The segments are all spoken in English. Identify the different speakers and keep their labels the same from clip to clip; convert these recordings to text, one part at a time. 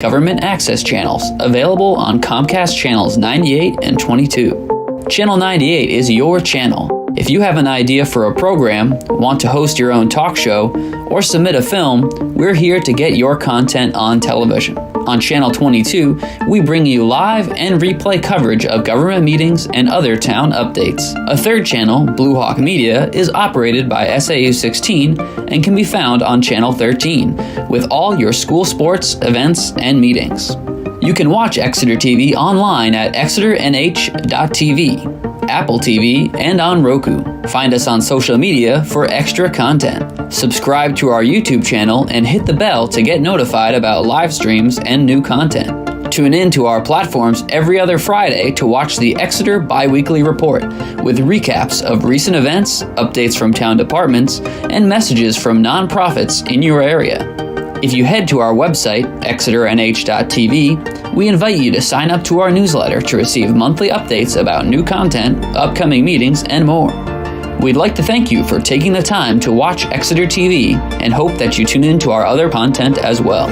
Speaker 1: government access channels available on Comcast channels 98 and 22. Channel 98 is your channel. If you have an idea for a program, want to host your own talk show, or submit a film, we're here to get your content on television. On Channel 22, we bring you live and replay coverage of government meetings and other town updates. A third channel, Blue Hawk Media, is operated by SAU 16 and can be found on Channel 13, with all your school sports, events, and meetings. You can watch Exeter TV online at exeternh.tv, Apple TV, and on Roku. Find us on social media for extra content. Subscribe to our YouTube channel and hit the bell to get notified about live streams and new content. Tune in to our platforms every other Friday to watch the Exeter Biweekly Report with recaps of recent events, updates from town departments, and messages from nonprofits in your area. If you head to our website, exeternh.tv, we invite you to sign up to our newsletter to receive monthly updates about new content, upcoming meetings, and more. We'd like to thank you for taking the time to watch Exeter TV and hope that you tune in to our other content as well.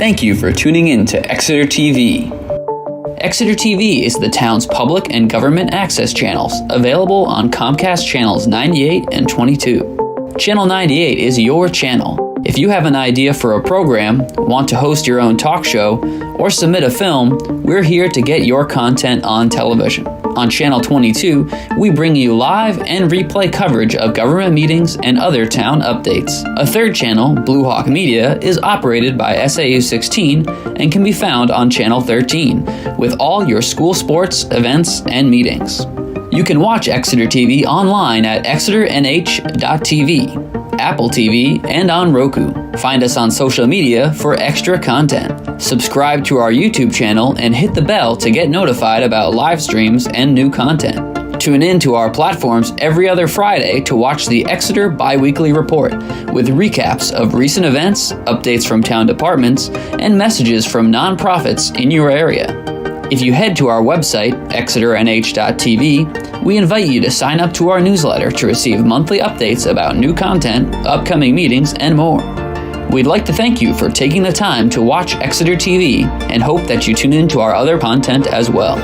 Speaker 1: Thank you for tuning in to Exeter TV. Exeter TV is the town's public and government access channels, available on Comcast channels 98 and 22. Channel 98 is your channel. If you have an idea for a program, want to host your own talk show, or submit a film, we're here to get your content on television. On Channel 22, we bring you live and replay coverage of government meetings and other town updates. A third channel, Blue Hawk Media, is operated by SAU 16 and can be found on Channel 13, with all your school sports, events, and meetings. You can watch Exeter TV online at exeternh.tv, Apple TV, and on Roku. Find us on social media for extra content. Subscribe to our YouTube channel and hit the bell to get notified about live streams and new content. Tune in to our platforms every other Friday to watch the Exeter Bi-Weekly Report with recaps of recent events, updates from town departments, and messages from nonprofits in your area. If you head to our website, exeternh.tv, we invite you to sign up to our newsletter to receive monthly updates about new content, upcoming meetings, and more. We'd like to thank you for taking the time to watch Exeter TV and hope that you tune in to our other content as well.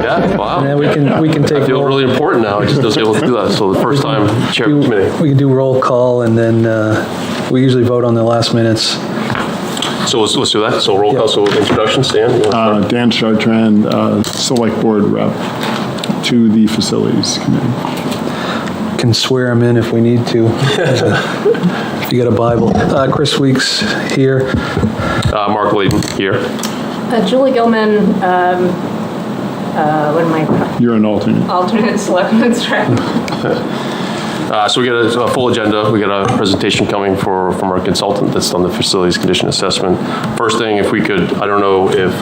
Speaker 2: Yeah, wow.
Speaker 3: And then we can take.
Speaker 2: I feel really important now. I just wasn't able to do that. So the first time chair of the committee.
Speaker 3: We can do roll call, and then we usually vote on the last minutes.
Speaker 2: So let's do that. So roll call. So introductions, Dan.
Speaker 4: Dan Chartrand, Select Board Rep to the Facilities Committee.
Speaker 3: Can swear him in if we need to. If you got a Bible. Chris Weeks here.
Speaker 2: Mark Layden here.
Speaker 5: Julie Gilman. What am I?
Speaker 4: You're an alternate.
Speaker 5: Alternate selectman's rep.
Speaker 2: So we got a full agenda. We got a presentation coming from our consultant that's done the facilities condition assessment. First thing, if we could, I don't know if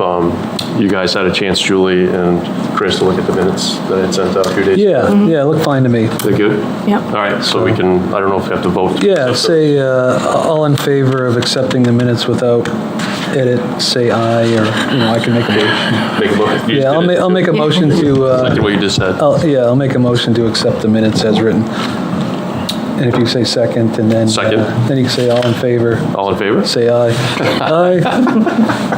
Speaker 2: you guys had a chance, Julie and Chris, to look at the minutes that I had sent out a few days ago.
Speaker 3: Yeah, it looked fine to me.
Speaker 2: They're good?
Speaker 5: Yep.
Speaker 2: All right, so we can, I don't know if we have to vote.
Speaker 3: Yeah, say all in favor of accepting the minutes without edit, say aye, or, I can make a motion.
Speaker 2: Make a motion.
Speaker 3: Yeah, I'll make a motion to...
Speaker 2: Exactly what you just said.
Speaker 3: I'll make a motion to accept the minutes as written. And if you say second, and then...
Speaker 2: Second.
Speaker 3: Then you can say all in favor.
Speaker 2: All in favor?
Speaker 3: Say aye. Aye.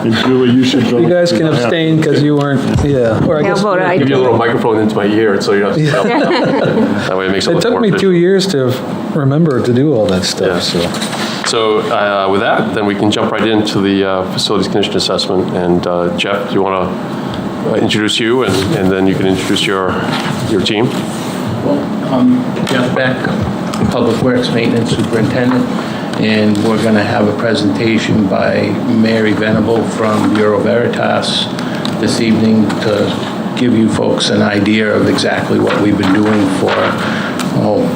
Speaker 4: And Julie, you should vote.
Speaker 3: You guys can abstain because you weren't, Or I guess...
Speaker 5: I'll vote aye.
Speaker 2: Give you a little microphone into my ear so you don't have to tell. That way it makes it
Speaker 3: It
Speaker 2: look
Speaker 3: took
Speaker 2: more
Speaker 3: me 2
Speaker 2: efficient.
Speaker 3: years to remember to do all that stuff,
Speaker 2: Yeah. So with that, then we can jump right into the facilities condition assessment. And Jeff, do you want to introduce you, and then you can introduce your team?
Speaker 6: Well, I'm Jeff Beck, Public Works Maintenance Superintendent, and we're going to have a presentation by Mary Venable from Bureau Veritas this evening to give you folks an idea of exactly what we've been doing for,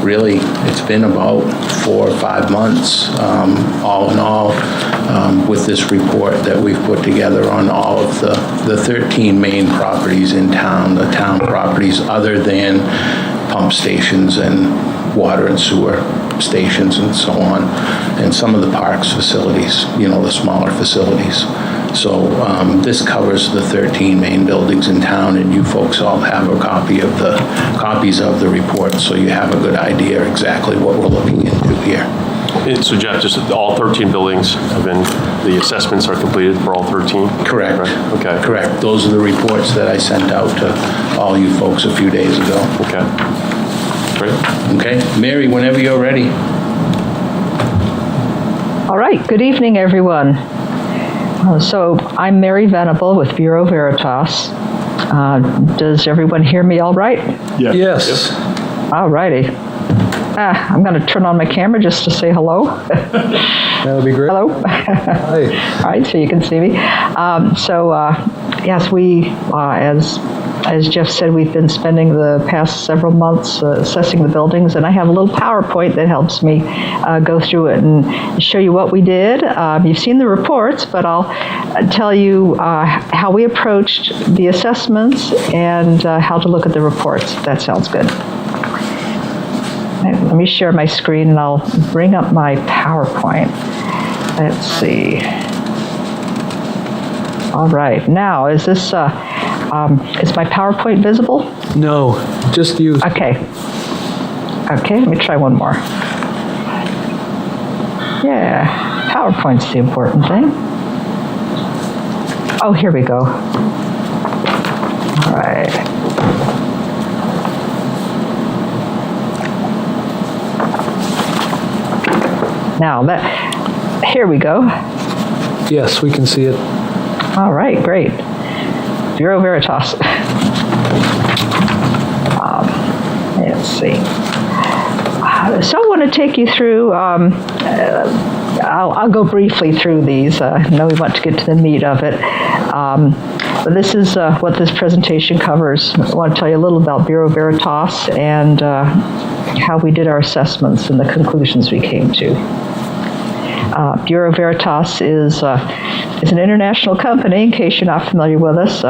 Speaker 6: really, it's been about 4 or 5 months, all in all, with this report that we've put together on all of the 13 main properties in town, the town properties other than pump stations and water and sewer stations and so on, and some of the parks facilities, the smaller facilities. So this covers the 13 main buildings in town, and you folks all have a copies of the report, so you have a good idea exactly what we're looking into here.
Speaker 2: So Jeff, just all 13 buildings have been, the assessments are completed for all 13?
Speaker 6: Correct.
Speaker 2: Right. Okay.
Speaker 6: Correct. Those are the reports that I sent out to all you folks a few days ago.
Speaker 2: Okay. Great.
Speaker 6: Okay, Mary, whenever you're ready.
Speaker 7: All right, good evening, everyone. So I'm Mary Venable with Bureau Veritas. Does everyone hear me all right?
Speaker 4: Yeah.
Speaker 3: Yes.
Speaker 7: All righty. I'm going to turn on my camera just to say hello.
Speaker 3: That would be great.
Speaker 7: Hello.
Speaker 3: Hi.
Speaker 7: All right, so you can see me. Yes, we, as Jeff said, we've been spending the past several months assessing the buildings, and I have a little PowerPoint that helps me go through it and show you what we did. You've seen the reports, but I'll tell you how we approached the assessments and how to look at the reports. That sounds good. Let me share my screen and I'll bring up my PowerPoint. Let's see. All right, now is this, is my PowerPoint visible?
Speaker 3: No, just you.
Speaker 7: Okay. Okay, let me try one more. Yeah, PowerPoint's the important thing. Oh, here we go. All right. Now, here we go.
Speaker 3: Yes, we can see it.
Speaker 7: All right, great. Bureau Veritas. Let's see. So I want to take you through, I'll go briefly through these. I know we want to get to the meat of it. But this is what this presentation covers. I want to tell you a little about Bureau Veritas and how we did our assessments and the conclusions we came to. Bureau Veritas is an international company, in case you're not familiar with us,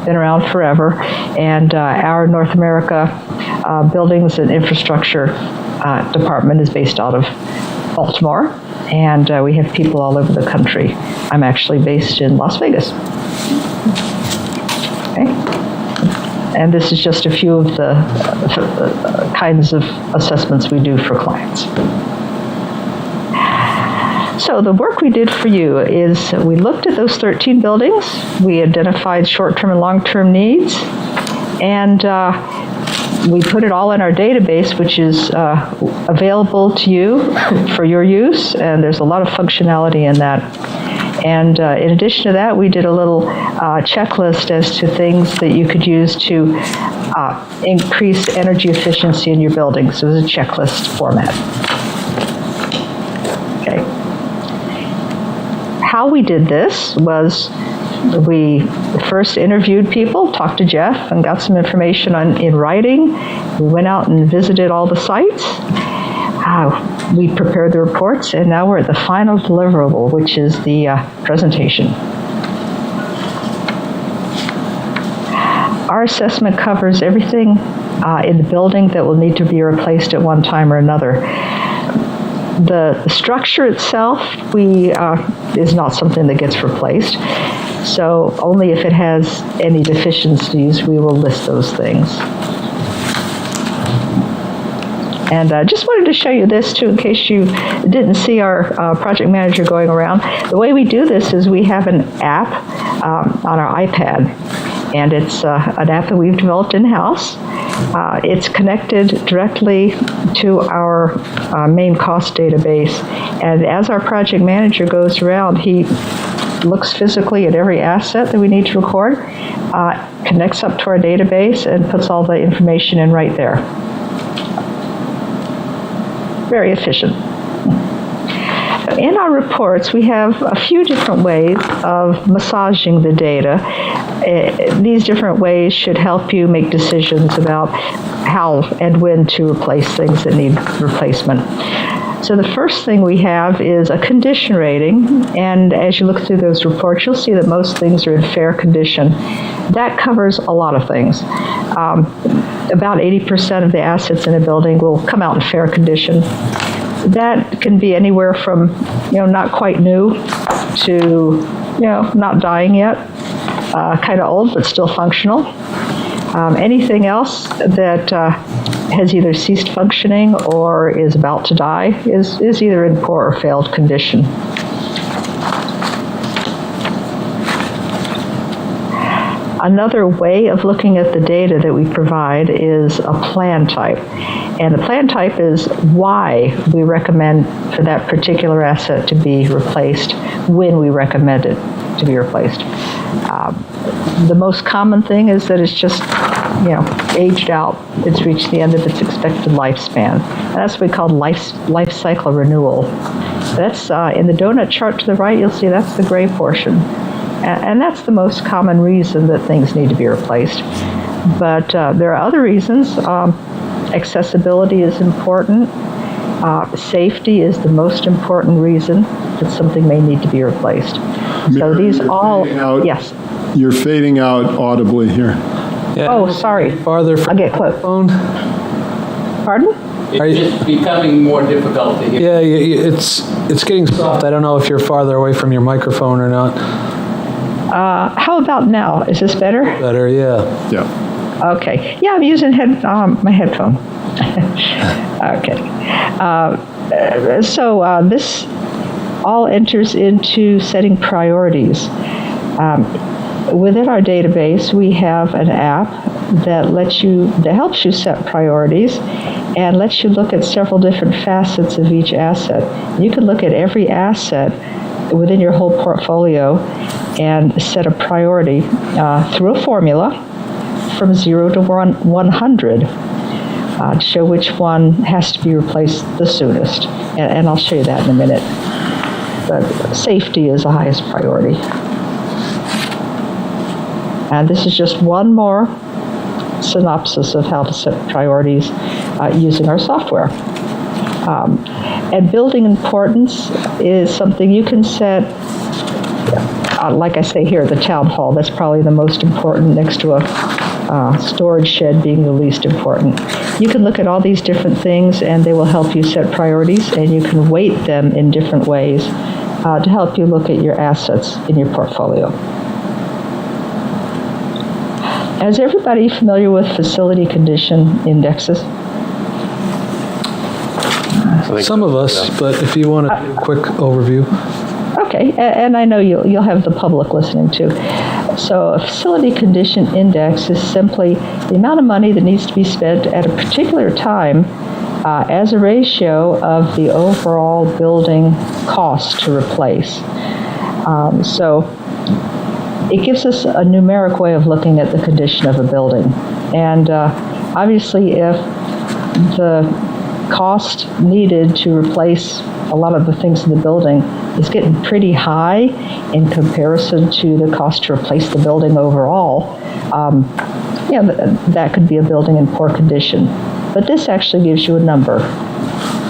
Speaker 7: been around forever, and our North America Buildings and Infrastructure Department is based out of Baltimore, and we have people all over the country. I'm actually based in Las Vegas. Okay. And this is just a few of the kinds of assessments we do for clients. So the work we did for you is we looked at those 13 buildings, we identified short-term and long-term needs, and we put it all in our database, which is available to you for your use, and there's a lot of functionality in that. And in addition to that, we did a little checklist as to things that you could use to increase energy efficiency in your buildings. It was a checklist format. Okay. How we did this was we first interviewed people, talked to Jeff, and got some information in writing. We went out and visited all the sites. We prepared the reports, and now we're at the final deliverable, which is the presentation. Our assessment covers everything in the building that will need to be replaced at one time or another. The structure itself is not something that gets replaced, so only if it has any deficiencies we will list those things. And I just wanted to show you this too, in case you didn't see our project manager going around. The way we do this is we have an app on our iPad, and it's an app that we've developed in-house. It's connected directly to our main cost database, and as our project manager goes around, he looks physically at every asset that we need to record, connects up to our database, and puts all the information in right there. Very efficient. In our reports, we have a few different ways of massaging the data. These different ways should help you make decisions about how and when to replace things that need replacement. So the first thing we have is a condition rating, and as you look through those reports, you'll see that most things are in fair condition. That covers a lot of things. About 80% of the assets in a building will come out in fair condition. That can be anywhere from, not quite new to, not dying yet, kind of old but still functional. Anything else that has either ceased functioning or is about to die is either in poor or failed condition. Another way of looking at the data that we provide is a plan type. And the plan type is why we recommend for that particular asset to be replaced, when we recommend it to be replaced. The most common thing is that it's just, aged out. It's reached the end of its expected lifespan. And that's what we call life cycle renewal. That's in the donut chart to the right, you'll see that's the gray portion. And that's the most common reason that things need to be replaced. But there are other reasons. Accessibility is important. Safety is the most important reason that something may need to be replaced. So these all, yes.
Speaker 4: You're fading out audibly here.
Speaker 3: Yeah.
Speaker 7: Oh, sorry.
Speaker 3: Farther from
Speaker 7: I'll get close.
Speaker 3: the phone.
Speaker 7: Pardon?
Speaker 6: It's becoming more difficult to hear.
Speaker 3: Yeah, it's getting soft. I don't know if you're farther away from your microphone or not.
Speaker 7: How about now? Is this better?
Speaker 3: Better, yeah.
Speaker 4: Yeah.
Speaker 7: Okay. Yeah, I'm using my headphone. Okay. So this all enters into setting priorities. Within our database, we have an app that helps you set priorities and lets you look at several different facets of each asset. You can look at every asset within your whole portfolio and set a priority through a formula from 0 to 100 to show which one has to be replaced the soonest. And I'll show you that in a minute. But safety is the highest priority. And this is just one more synopsis of how to set priorities using our software. And building importance is something you can set, like I say here, the town hall. That's probably the most important, next to a storage shed being the least important. You can look at all these different things and they will help you set priorities, and you can weight them in different ways to help you look at your assets in your portfolio. Is everybody familiar with facility condition indexes?
Speaker 3: Some of us, but if you want a quick overview.
Speaker 7: Okay, and I know you'll have the public listening too. So a facility condition index is simply the amount of money that needs to be spent at a particular time as a ratio of the overall building cost to replace. So it gives us a numeric way of looking at the condition of a building. And obviously, if the cost needed to replace a lot of the things in the building is getting pretty high in comparison to the cost to replace the building overall, that could be a building in poor condition. But this actually gives you a number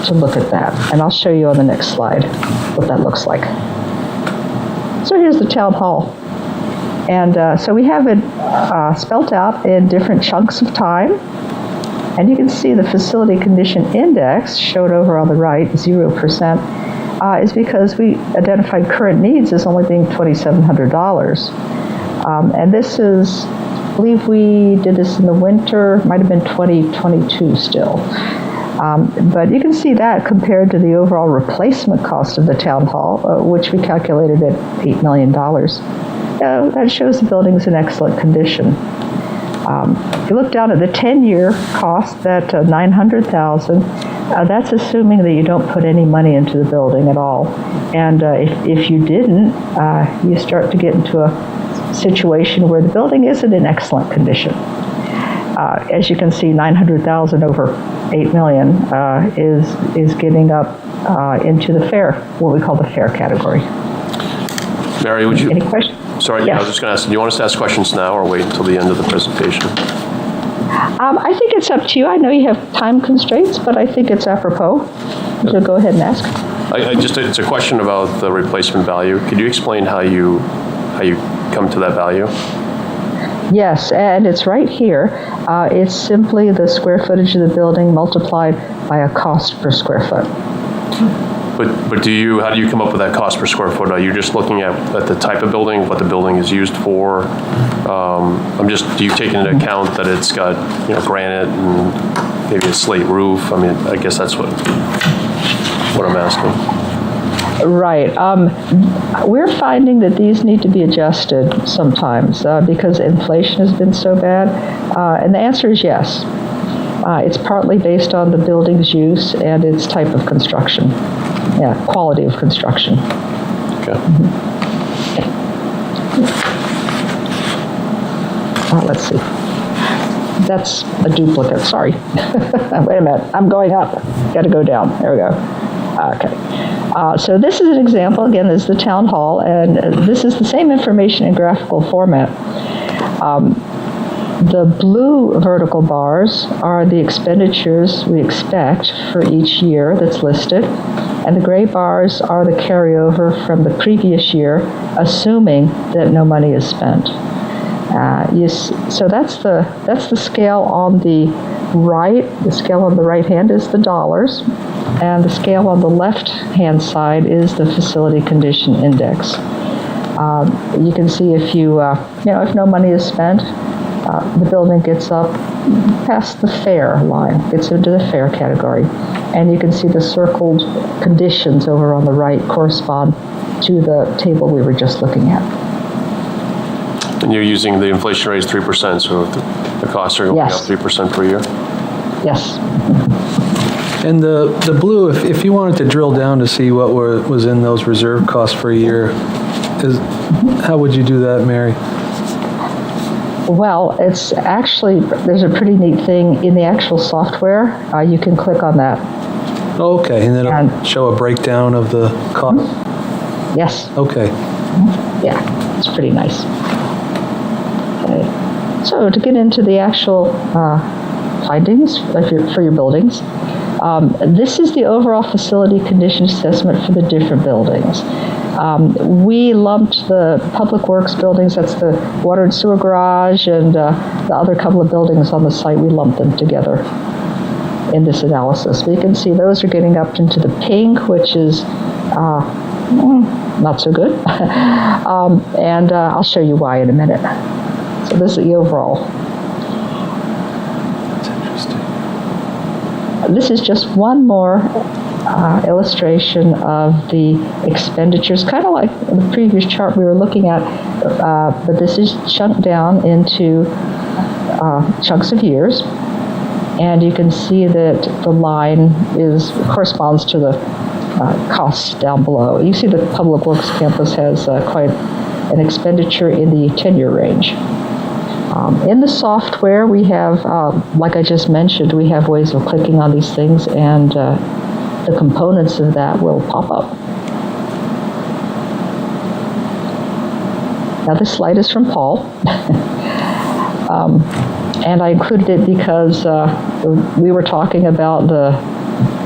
Speaker 7: to look at that. And I'll show you on the next slide what that looks like. So here's the town hall. And so we have it spelt out in different chunks of time. And you can see the facility condition index showed over on the right, 0%, is because we identified current needs as only being $2,700. And this is, I believe we did this in the winter, might have been 2022 still. But you can see that compared to the overall replacement cost of the town hall, which we calculated at $8 million. That shows the building's in excellent condition. If you look down at the 10-year cost, that $900,000, that's assuming that you don't put any money into the building at all. And if you didn't, you start to get into a situation where the building isn't in excellent condition. As you can see, $900,000 over $8 million is getting up into the fair, what we call the fair category.
Speaker 2: Mary, would you?
Speaker 7: Any questions?
Speaker 2: Sorry,
Speaker 7: Yes.
Speaker 2: I was just going to ask, do you want us to ask questions now or wait until the end of the presentation?
Speaker 7: I think it's up to you. I know you have time constraints, but I think it's apropos. So go ahead and ask.
Speaker 2: It's a question about the replacement value. Could you explain how you come to that value?
Speaker 7: Yes, and it's right here. It's simply the square footage of the building multiplied by a cost per square foot.
Speaker 2: But how do you come up with that cost per square foot? Are you just looking at the type of building, what the building is used for? Do you take into account that it's got, granite and maybe a slate roof? I mean, I guess that's what I'm asking.
Speaker 7: Right. We're finding that these need to be adjusted sometimes because inflation has been so bad. And the answer is yes. It's partly based on the building's use and its type of construction. Yeah, quality of construction.
Speaker 2: Okay.
Speaker 7: Let's see. That's a duplicate. Sorry. Wait a minute. I'm going up. Got to go down. There we go. Okay. So this is an example. Again, this is the town hall, and this is the same information in graphical format. The blue vertical bars are the expenditures we expect for each year that's listed, and the gray bars are the carryover from the previous year, assuming that no money is spent. So that's the scale on the right. The scale on the right hand is the dollars, and the scale on the left hand side is the facility condition index. You can see if if no money is spent, the building gets up past the fair line, gets into the fair category, and you can see the circled conditions over on the right correspond to the table we were just looking at.
Speaker 2: And you're using the inflation rate is 3%, so the costs are going
Speaker 7: Yes.
Speaker 2: up 3% per year?
Speaker 7: Yes.
Speaker 3: And the blue, if you wanted to drill down to see what was in those reserve costs for a year, how would you do that, Mary?
Speaker 7: Well, it's actually, there's a pretty neat thing in the actual software. You can click on that.
Speaker 3: Oh, okay, and then it'll show a breakdown of the cost?
Speaker 7: Yes.
Speaker 3: Okay.
Speaker 7: Yeah, it's pretty nice. Okay. So to get into the actual findings for your buildings, this is the overall facility condition assessment for the different buildings. We lumped the public works buildings, that's the water and sewer garage, and the other couple of buildings on the site, we lumped them together in this analysis. We can see those are getting up into the pink, which is not so good. And I'll show you why in a minute. So this is the overall.
Speaker 3: That's interesting.
Speaker 7: This is just one more illustration of the expenditures, kind of like the previous chart we were looking at, but this is chunked down into chunks of years. And you can see that the line corresponds to the costs down below. You see the Public Works campus has quite an expenditure in the 10-year range. In the software, we have, like I just mentioned, we have ways of clicking on these things, and the components of that will pop up. Now, this slide is from Paul. And I included it because we were talking about the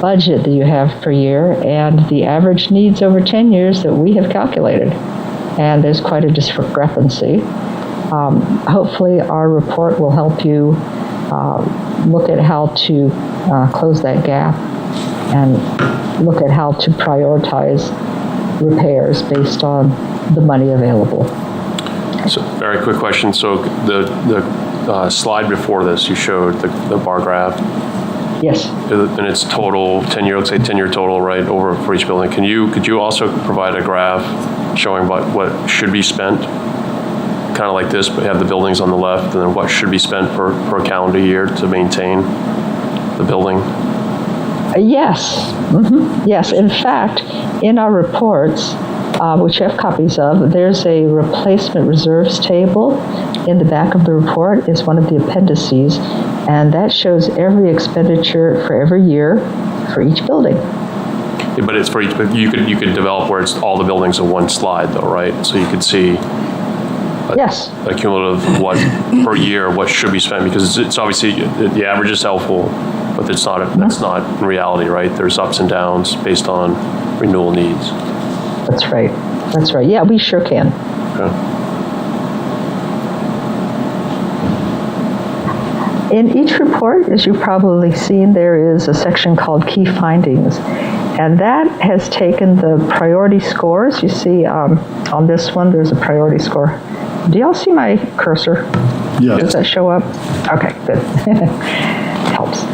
Speaker 7: budget that you have per year and the average needs over 10 years that we have calculated. And there's quite a discrepancy. Hopefully our report will help you look at how to close that gap and look at how to prioritize repairs based on the money available.
Speaker 2: So, very quick question. So the slide before this, you showed the bar graph,
Speaker 7: Yes.
Speaker 2: and it's total 10-year. Let's say 10-year total, right, over for each building. Could you also provide a graph showing what should be spent, kind of like this, but have the buildings on the left, and then what should be spent per calendar year to maintain the building?
Speaker 7: Yes. Mm-hmm. Yes. In fact, in our reports, which you have copies of, there's a replacement reserves table in the back of the report. It's one of the appendices, and that shows every expenditure for every year for each building.
Speaker 2: Yeah, but it's for each. But you could develop where it's all the buildings in one slide, though, right? So you could see.
Speaker 7: Yes.
Speaker 2: A cumulative what per year, what should be spent, because it's obviously the average is helpful, but it's not. That's not in reality, right? There's ups and downs based on renewal needs.
Speaker 7: That's right. That's right. Yeah, we sure can.
Speaker 2: Okay.
Speaker 7: In each report, as you've probably seen, there is a section called Key Findings, and that has taken the priority scores. You see on this one, there's a priority score. Do y'all see my cursor?
Speaker 4: Yes.
Speaker 7: Does that show up? Okay, good. Helps.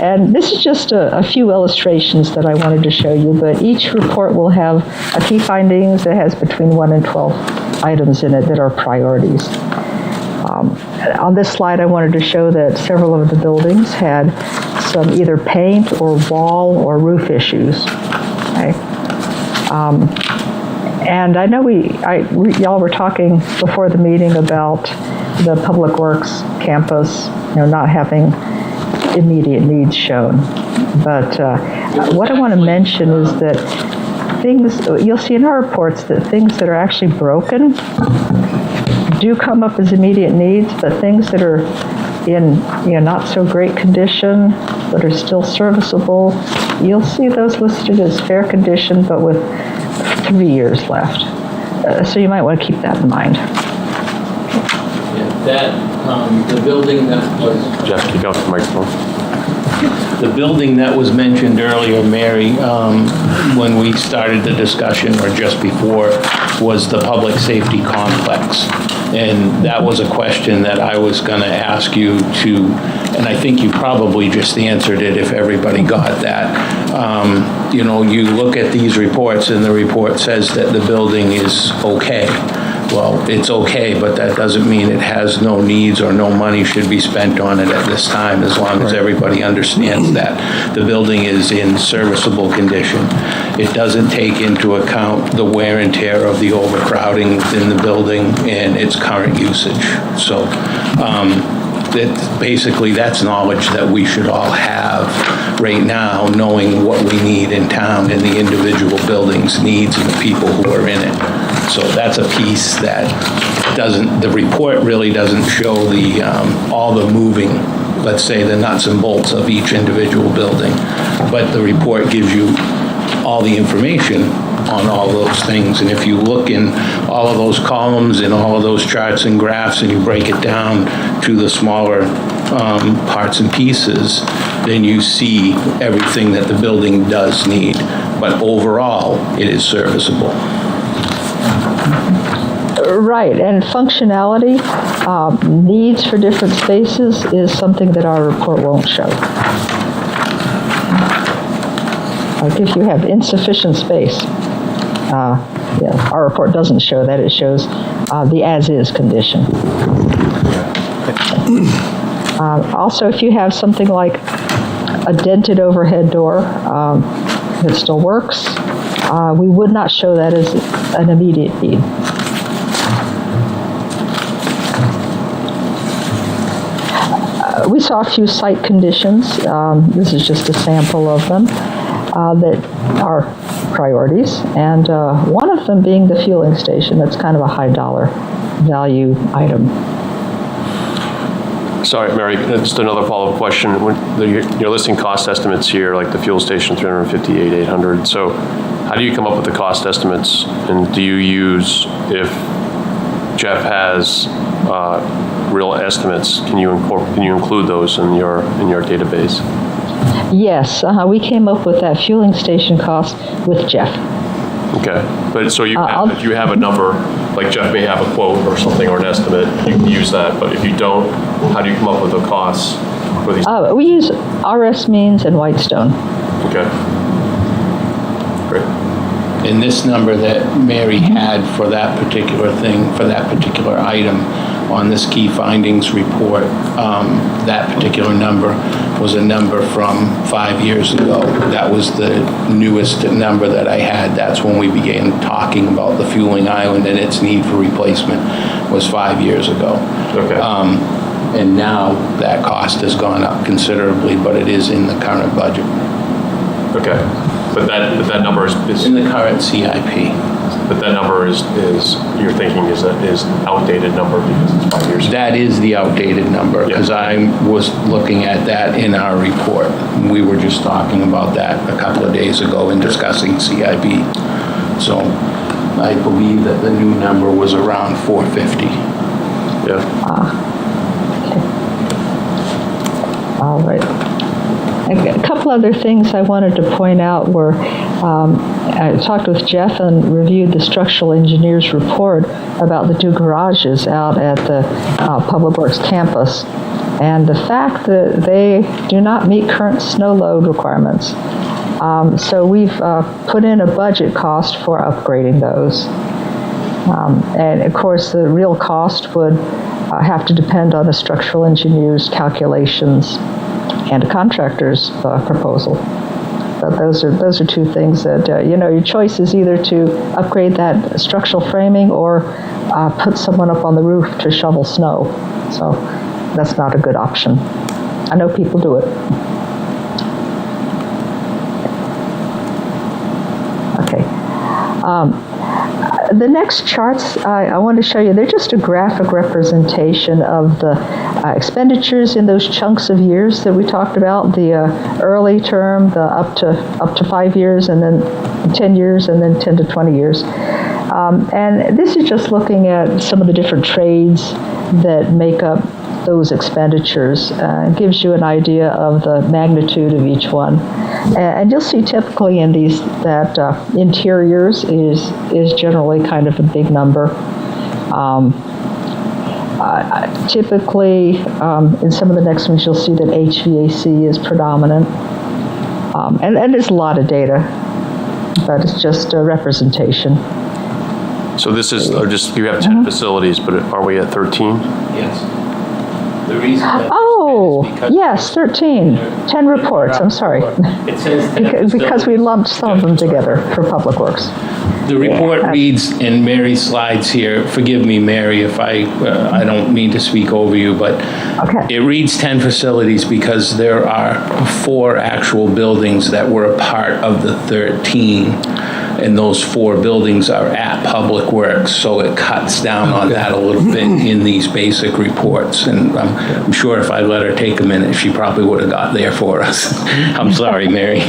Speaker 7: And this is just a few illustrations that I wanted to show you, but each report will have a key findings that has between 1 and 12 items in it that are priorities. On this slide, I wanted to show that several of the buildings had some either paint or wall or roof issues. Okay? And I know y'all were talking before the meeting about the Public Works campus, not having immediate needs shown. But what I want to mention is that you'll see in our reports that things that are actually broken do come up as immediate needs, but things that are in not so great condition but are still serviceable, you'll see those listed as fair condition but with 3 years left. So you might want to keep that in mind.
Speaker 6: That, the building that was
Speaker 2: Jeff, can you go off the microphone?
Speaker 6: The building that was mentioned earlier, Mary, when we started the discussion, or just before, was the public safety complex. And that was a question that I was going to ask you to, and I think you probably just answered it if everybody got that. You know, you look at these reports and the report says that the building is okay. Well, it's okay, but that doesn't mean it has no needs or no money should be spent on it at this time, as long as everybody understands that. The building is in serviceable condition. It doesn't take into account the wear and tear of the overcrowding within the building and its current usage. So basically, that's knowledge that we should all have right now, knowing what we need in town and the individual buildings' needs and the people who are in it. So that's a piece that the report really doesn't show the, all the moving, let's say the nuts and bolts of each individual building, but the report gives you all the information on all those things. And if you look in all of those columns and all of those charts and graphs and you break it down to the smaller parts and pieces, then you see everything that the building does need. But overall, it is serviceable.
Speaker 7: Right, and functionality, needs for different spaces is something that our report won't show. Like if you have insufficient space, yeah, our report doesn't show that. It shows the as-is condition. Also, if you have something like a dented overhead door that still works, we would not show that as an immediate need. We saw a few site conditions. This is just a sample of them that are priorities, and one of them being the fueling station. That's kind of a high dollar value item.
Speaker 2: Sorry, Mary, just another follow-up question. When you're listing cost estimates here, like the fuel station, 358, 800. So how do you come up with the cost estimates? And do you use, if Jeff has real estimates, can you include those in your database?
Speaker 7: Yes, we came up with that fueling station cost with Jeff.
Speaker 2: Okay, but so you if you have a number, like Jeff may have a quote or something or an estimate, you can use that. But if you don't, how do you come up with the costs for these?
Speaker 7: We use RS Means and Whitestone.
Speaker 2: Okay, great.
Speaker 6: And this number that Mary had for that particular thing, for that particular item on this key findings report, that particular number was a number from 5 years ago. That was the newest number that I had. That's when we began talking about the fueling island and its need for replacement, was 5 years ago.
Speaker 2: Okay.
Speaker 6: And now that cost has gone up considerably, but it is in the current budget.
Speaker 2: Okay, but that number is
Speaker 6: In the current CIP.
Speaker 2: but that number is you're thinking is outdated number because it's 5 years ago.
Speaker 6: That is the outdated number, because I was looking at that in our report. We were just talking about that a couple of days ago in discussing CIP. So I believe that the new number was around 450.
Speaker 2: Yeah.
Speaker 7: All right. A couple other things I wanted to point out were, I talked with Jeff and reviewed the structural engineer's report about the 2 garages out at the Public Works campus, and the fact that they do not meet current snow load requirements. So we've put in a budget cost for upgrading those. And of course, the real cost would have to depend on the structural engineer's calculations and a contractor's proposal. But those are 2 things that, your choice is either to upgrade that structural framing or put someone up on the roof to shovel snow. So that's not a good option. I know people do it. Okay. The next charts I want to show you, they're just a graphic representation of the expenditures in those chunks of years that we talked about, the early term, the up to 5 years, and then 10 years, and then 10 to 20 years. And this is just looking at some of the different trades that make up those expenditures. Gives you an idea of the magnitude of each one. And you'll see typically in these that interiors is generally kind of a big number. Typically, in some of the next ones, you'll see that HVAC is predominant. And there's a lot of data, but it's just a representation.
Speaker 2: So this is just, you have 10 facilities, but are we at 13?
Speaker 6: Yes. The reason that
Speaker 7: Oh,
Speaker 6: is because
Speaker 7: yes, 13. 10 reports, I'm sorry.
Speaker 6: It says that
Speaker 7: Because we lumped some of them together for Public Works.
Speaker 6: The report reads in Mary's slides here, forgive me, Mary, if I don't mean to speak over you, but
Speaker 7: Okay.
Speaker 6: it reads 10 facilities because there are 4 actual buildings that were a part of the 13, and those 4 buildings are at Public Works, so it cuts down on that a little bit in these basic reports, and I'm sure if I let her take a minute, she probably would have got there for us. I'm sorry, Mary.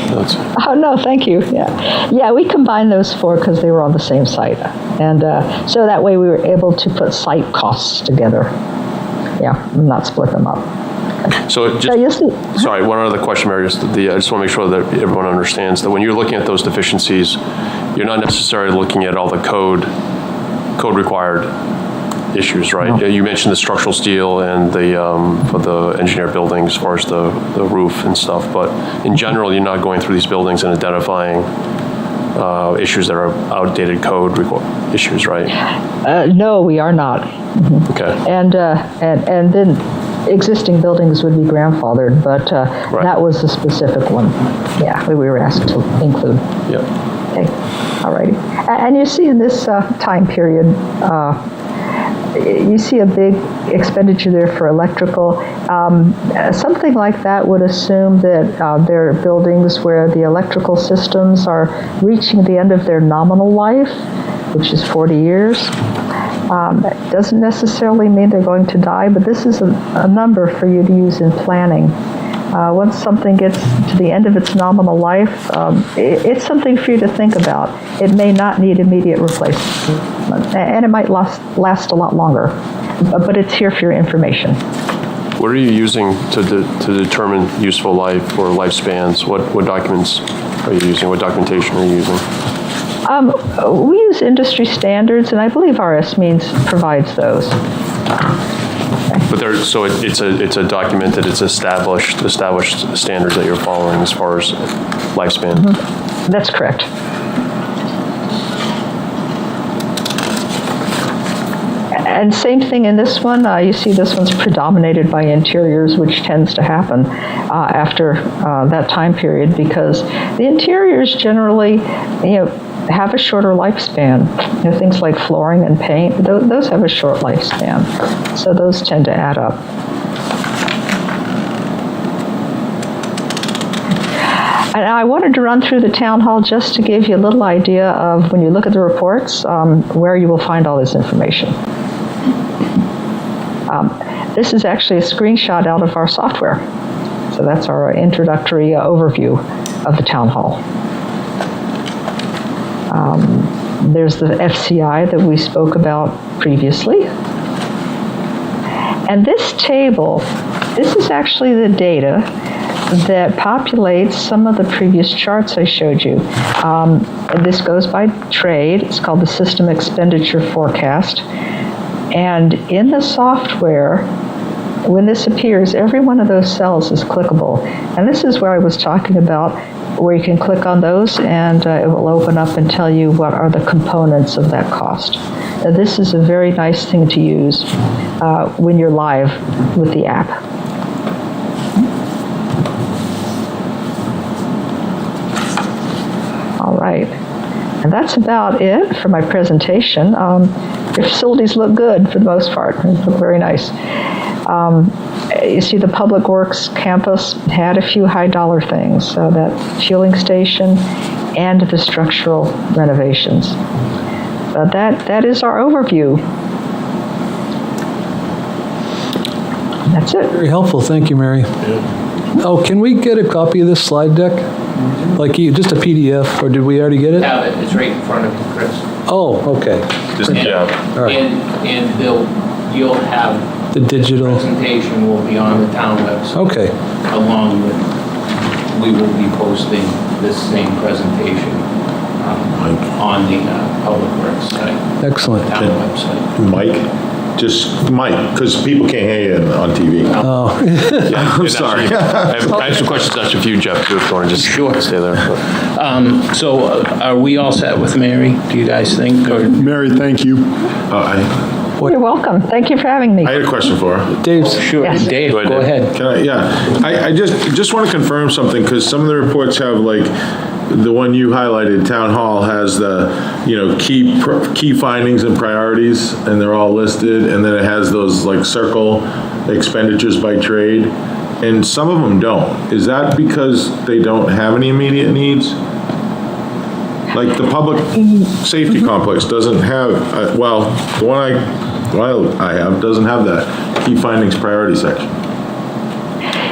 Speaker 7: Oh, no, thank you. Yeah, we combined those 4 because they were on the same site. And so that way we were able to put site costs together. Yeah, and not split them up.
Speaker 2: So
Speaker 7: So you'll see.
Speaker 2: sorry, one other question, Mary. I just want to make sure that everyone understands that when you're looking at those deficiencies, you're not necessarily looking at all the code required issues, right?
Speaker 7: No.
Speaker 2: You mentioned the structural steel and for the engineered buildings as far as the roof and stuff, but in general, you're not going through these buildings and identifying issues that are outdated code issues, right?
Speaker 7: No, we are not.
Speaker 2: Okay.
Speaker 7: And then existing buildings would be grandfathered, but that was a specific one. Yeah, we were asked to include.
Speaker 2: Yep.
Speaker 7: Okay, all righty. And you see in this time period, you see a big expenditure there for electrical. Something like that would assume that there are buildings where the electrical systems are reaching the end of their nominal life, which is 40 years. It doesn't necessarily mean they're going to die, but this is a number for you to use in planning. Once something gets to the end of its nominal life, it's something for you to think about. It may not need immediate replacement, and it might last a lot longer, but it's here for your information.
Speaker 2: What are you using to determine useful life or lifespans? What documents are you using? What documentation are you using?
Speaker 7: We use industry standards, and I believe RS Means provides those.
Speaker 2: But so it's a documented, it's established standards that you're following as far as lifespan.
Speaker 7: Mm-hmm. That's correct. And same thing in this one. You see this one's predominated by interiors, which tends to happen after that time period because the interiors generally, have a shorter lifespan. Things like flooring and paint, those have a short lifespan. So those tend to add up. And I wanted to run through the town hall just to give you a little idea of when you look at the reports, where you will find all this information. This is actually a screenshot out of our software. So that's our introductory overview of the town hall. There's the FCI that we spoke about previously. And this table, this is actually the data that populates some of the previous charts I showed you. This goes by trade. It's called the System Expenditure Forecast. And in the software, when this appears, every one of those cells is clickable. And this is where I was talking about where you can click on those and it will open up and tell you what are the components of that cost. Now, this is a very nice thing to use when you're live with the app. All right, and that's about it for my presentation. Your facilities look good for the most part. They look very nice. You see the Public Works campus had a few high dollar things, so that fueling station and the structural renovations. But that is our overview. That's it.
Speaker 3: Very helpful. Thank you, Mary. Oh, can we get a copy of this slide deck? Like just a PDF, or did we already get it?
Speaker 6: Have it, it's right in front of you, Chris.
Speaker 3: Oh, okay.
Speaker 2: Just, yeah.
Speaker 3: All right.
Speaker 6: And you'll have,
Speaker 3: The digital,
Speaker 6: presentation will be on the town website.
Speaker 3: okay.
Speaker 6: Along with, we will be posting this same presentation on the Public Works site.
Speaker 3: Excellent.
Speaker 6: Town website.
Speaker 8: Mike, because people can't hear you on TV.
Speaker 2: I'm
Speaker 8: sorry.
Speaker 2: I have some questions actually for you, Jeff, too, if you want to just stay there.
Speaker 6: So are we all set with Mary, do you guys think? Or
Speaker 4: Mary, thank you.
Speaker 7: You're welcome. Thank you for having me.
Speaker 8: I had a question for her.
Speaker 3: Dave's,
Speaker 6: Sure,
Speaker 7: Yes.
Speaker 6: Dave,
Speaker 2: Go ahead,
Speaker 6: go
Speaker 2: Dave.
Speaker 6: ahead.
Speaker 8: Can I, yeah, I just want to confirm something, because some of the reports have, like, the one you highlighted, Town Hall, has the, key findings and priorities, and they're all listed, and then it has those, like, circle expenditures by trade, and some of them don't. Is that because they don't have any immediate needs? Like, the public safety complex doesn't have, the one I have doesn't have that key findings priority section.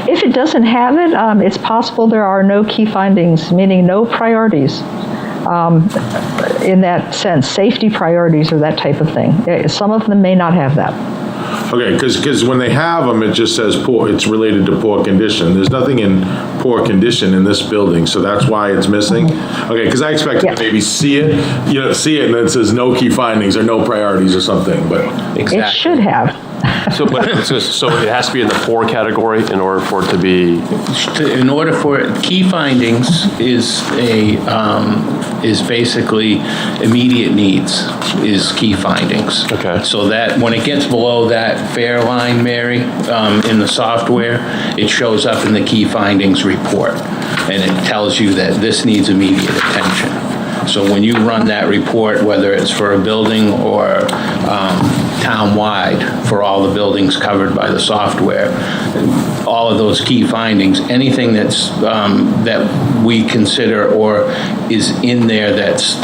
Speaker 7: If it doesn't have it, it's possible there are no key findings, meaning no priorities in that sense, safety priorities or that type of thing. Some of them may not have that.
Speaker 8: Okay, because when they have them, it just says poor, it's related to poor condition. There's nothing in poor condition in this building, so that's why it's missing? Okay, because I expected
Speaker 7: Yeah.
Speaker 8: to maybe see it, and then it says no key findings or no priorities or something, but,
Speaker 7: It should have.
Speaker 2: So it has to be in the poor category in order for it to be,
Speaker 6: In order for, key findings is basically immediate needs is key findings.
Speaker 2: Okay.
Speaker 6: So that when it gets below that fair line, Mary, in the software, it shows up in the key findings report. And it tells you that this needs immediate attention. So when you run that report, whether it's for a building or town-wide for all the buildings covered by the software, all of those key findings, anything that's that we consider or is in there that's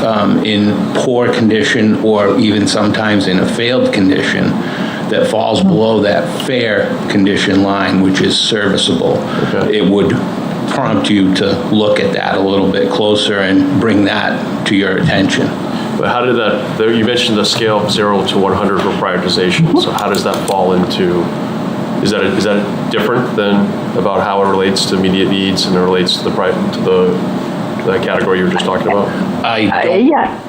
Speaker 6: in poor condition or even sometimes in a failed condition, that falls below that fair condition line, which is serviceable,
Speaker 2: Okay.
Speaker 6: it would prompt you to look at that a little bit closer and bring that to your attention.
Speaker 2: but how did that, you mentioned the scale of 0 to 100 for prioritization, so how does that fall into, is that different than about how it relates to immediate needs and it relates to that category you were just talking about?
Speaker 6: I don't,
Speaker 7: Yeah.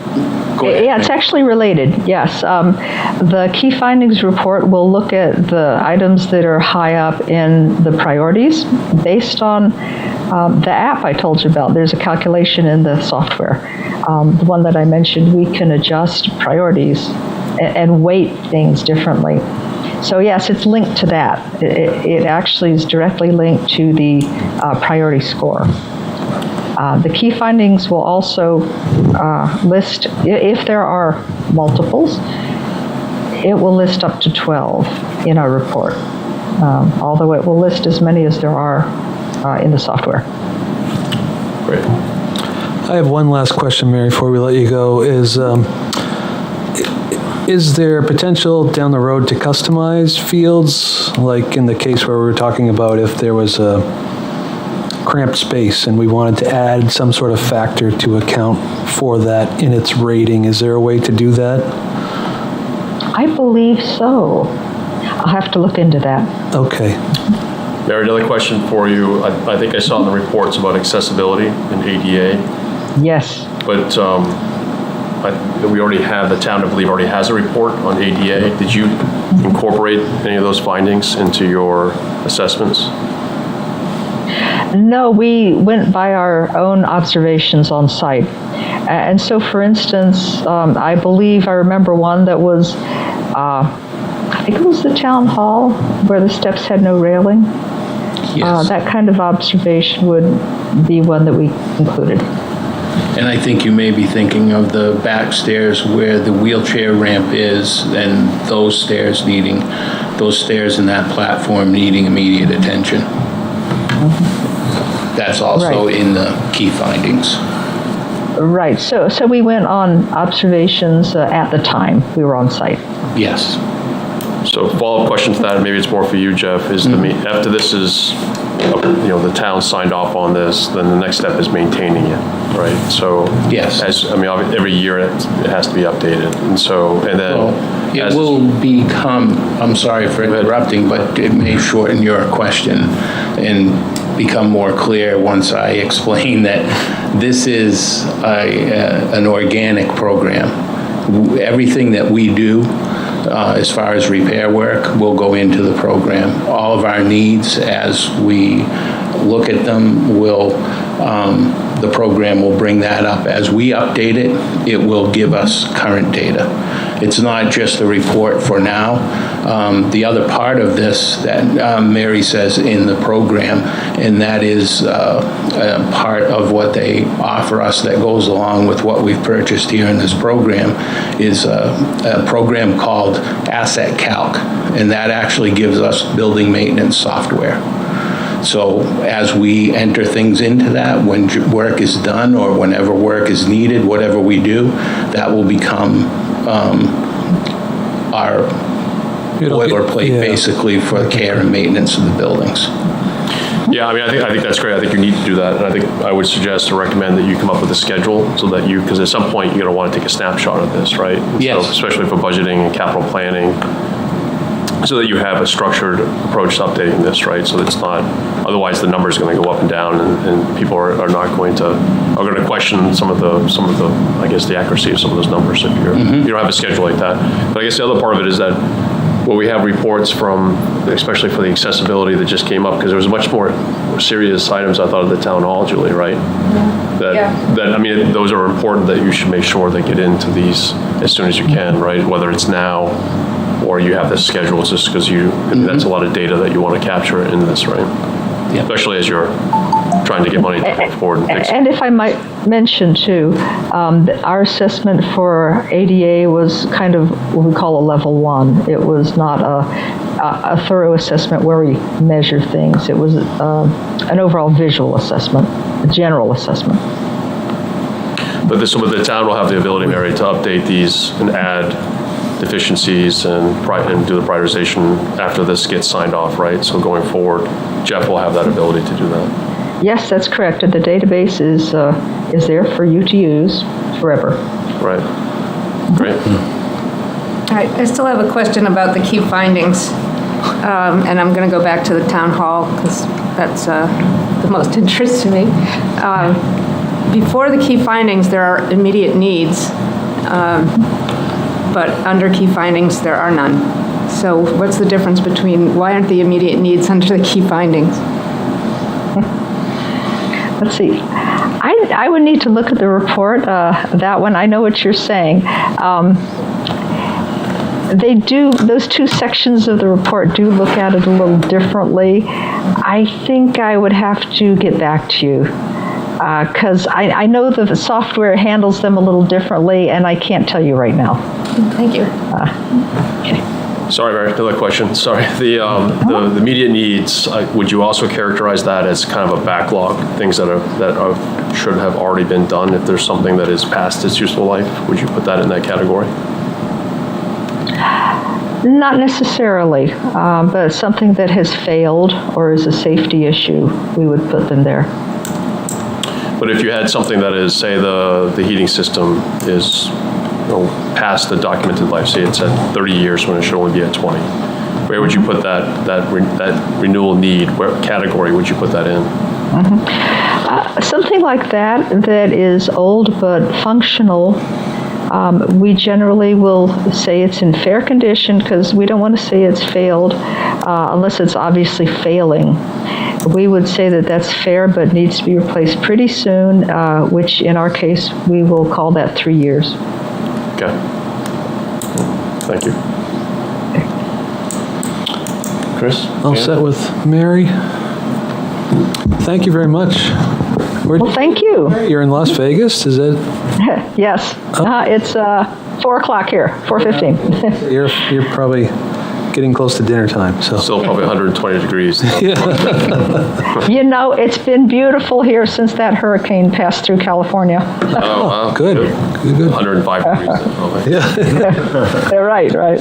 Speaker 6: Go ahead.
Speaker 7: Yeah, it's actually related, yes. The key findings report will look at the items that are high up in the priorities based on the app I told you about. There's a calculation in the software. The one that I mentioned, we can adjust priorities and weight things differently. So yes, it's linked to that. It actually is directly linked to the priority score. The key findings will also list, if there are multiples, it will list up to 12 in our report, although it will list as many as there are in the software.
Speaker 2: Great.
Speaker 3: I have one last question, Mary, before we let you go, is there potential down the road to customize fields, like in the case where we were talking about if there was a cramped space and we wanted to add some sort of factor to account for that in its rating? Is there a way to do that?
Speaker 7: I believe so. I'll have to look into that.
Speaker 3: Okay.
Speaker 2: Mary, another question for you. I think I saw in the reports about accessibility and ADA,
Speaker 7: Yes.
Speaker 2: but we already have, the town, I believe, already has a report on ADA. Did you incorporate any of those findings into your assessments?
Speaker 7: No, we went by our own observations on site. And so, for instance, I believe I remember one that was, I think it was the town hall where the steps had no railing.
Speaker 6: yes.
Speaker 7: That kind of observation would be one that we included.
Speaker 6: And I think you may be thinking of the back stairs where the wheelchair ramp is, and those stairs in that platform needing immediate attention. That's also
Speaker 7: Right.
Speaker 6: in the key findings.
Speaker 7: Right. So we went on observations at the time we were on site.
Speaker 6: Yes.
Speaker 2: So follow-up question to that, maybe it's more for you, Jeff, is after this is, the town signed off on this, then the next step is maintaining it, right? So.
Speaker 6: Yes.
Speaker 2: Every year it has to be updated, and then.
Speaker 6: It will become, I'm sorry for interrupting, but it may shorten your question and become more clear once I explain that this is an organic program. Everything that we do as far as repair work will go into the program. All of our needs, as we look at them, the program will bring that up. As we update it, it will give us current data. It's not just a report for now. The other part of this that Mary says in the program, and that is part of what they offer us that goes along with what we've purchased here in this program, is a program called Asset Calc, and that actually gives us building maintenance software. So as we enter things into that, when work is done or whenever work is needed, whatever we do, that will become our boilerplate basically for the care and maintenance of the buildings.
Speaker 2: Yeah, I think that's great. I think you need to do that. And I think I would suggest or recommend that you come up with a schedule so that because at some point you're going to want to take a snapshot of this, right?
Speaker 6: Yes.
Speaker 2: So especially for budgeting and capital planning, so that you have a structured approach to updating this, right? So it's not, otherwise the number is going to go up and down, and people are going to question some of the I guess the accuracy of some of those numbers if you don't have a schedule like that. But I guess the other part of it is that we have reports from, especially for the accessibility that just came up, because there was much more serious items I thought of the town hall, Julie, right? That those are important that you should make sure they get into these as soon as you can, right? Whether it's now or you have this schedule, just because that's a lot of data that you want to capture in this, right? Yeah. Especially as you're trying to get money to go forward and fix it.
Speaker 7: And if I might mention too, our assessment for ADA was kind of what we call a level 1. It was not a thorough assessment where we measure things. It was an overall visual assessment, a general assessment.
Speaker 2: But the town will have the ability, Mary, to update these and add deficiencies and do the prioritization after this gets signed off, right? So going forward, Jeff will have that ability to do that.
Speaker 7: Yes, that's correct. The database is there for you to use forever.
Speaker 2: Right. Great.
Speaker 5: I still have a question about the key findings, and I'm going to go back to the town hall because that's the most interest to me. Before the key findings, there are immediate needs. But under key findings, there are none. So what's the difference between, why aren't the immediate needs under the key findings?
Speaker 7: Let's see. I would need to look at the report, that one. I know what you're saying. They do, those two sections of the report do look at it a little differently. I think I would have to get back to you. Because I know the software handles them a little differently, and I can't tell you right now.
Speaker 5: Thank you.
Speaker 7: Okay.
Speaker 2: Sorry, Mary, another question. Sorry. The immediate needs, would you also characterize that as kind of a backlog, things that should have already been done? If there's something that is past its useful life, would you put that in that category?
Speaker 7: Not necessarily, but something that has failed or is a safety issue, we would put them there.
Speaker 2: But if you had something that is, say, the heating system is past the documented life, say it's at 30 years when it should only be at 20, where would you put that renewal need? What category would you put that in?
Speaker 7: Something like that is old but functional. We generally will say it's in fair condition because we don't want to say it's failed unless it's obviously failing. We would say that that's fair but needs to be replaced pretty soon, which in our case we will call that 3 years.
Speaker 2: Okay. Thank you. Chris?
Speaker 3: All set with Mary. Thank you very much.
Speaker 7: Well, thank you.
Speaker 3: You're in Las Vegas, is it?
Speaker 7: Yes. It's 4 o'clock here, 4:15.
Speaker 3: You're probably getting close to dinner time, so.
Speaker 2: Still probably 120 degrees.
Speaker 7: You know, it's been beautiful here since that hurricane passed through California.
Speaker 2: Oh, wow.
Speaker 3: Good.
Speaker 2: 105 degrees. Probably.
Speaker 3: Yeah.
Speaker 7: Yeah, right.
Speaker 3: Right.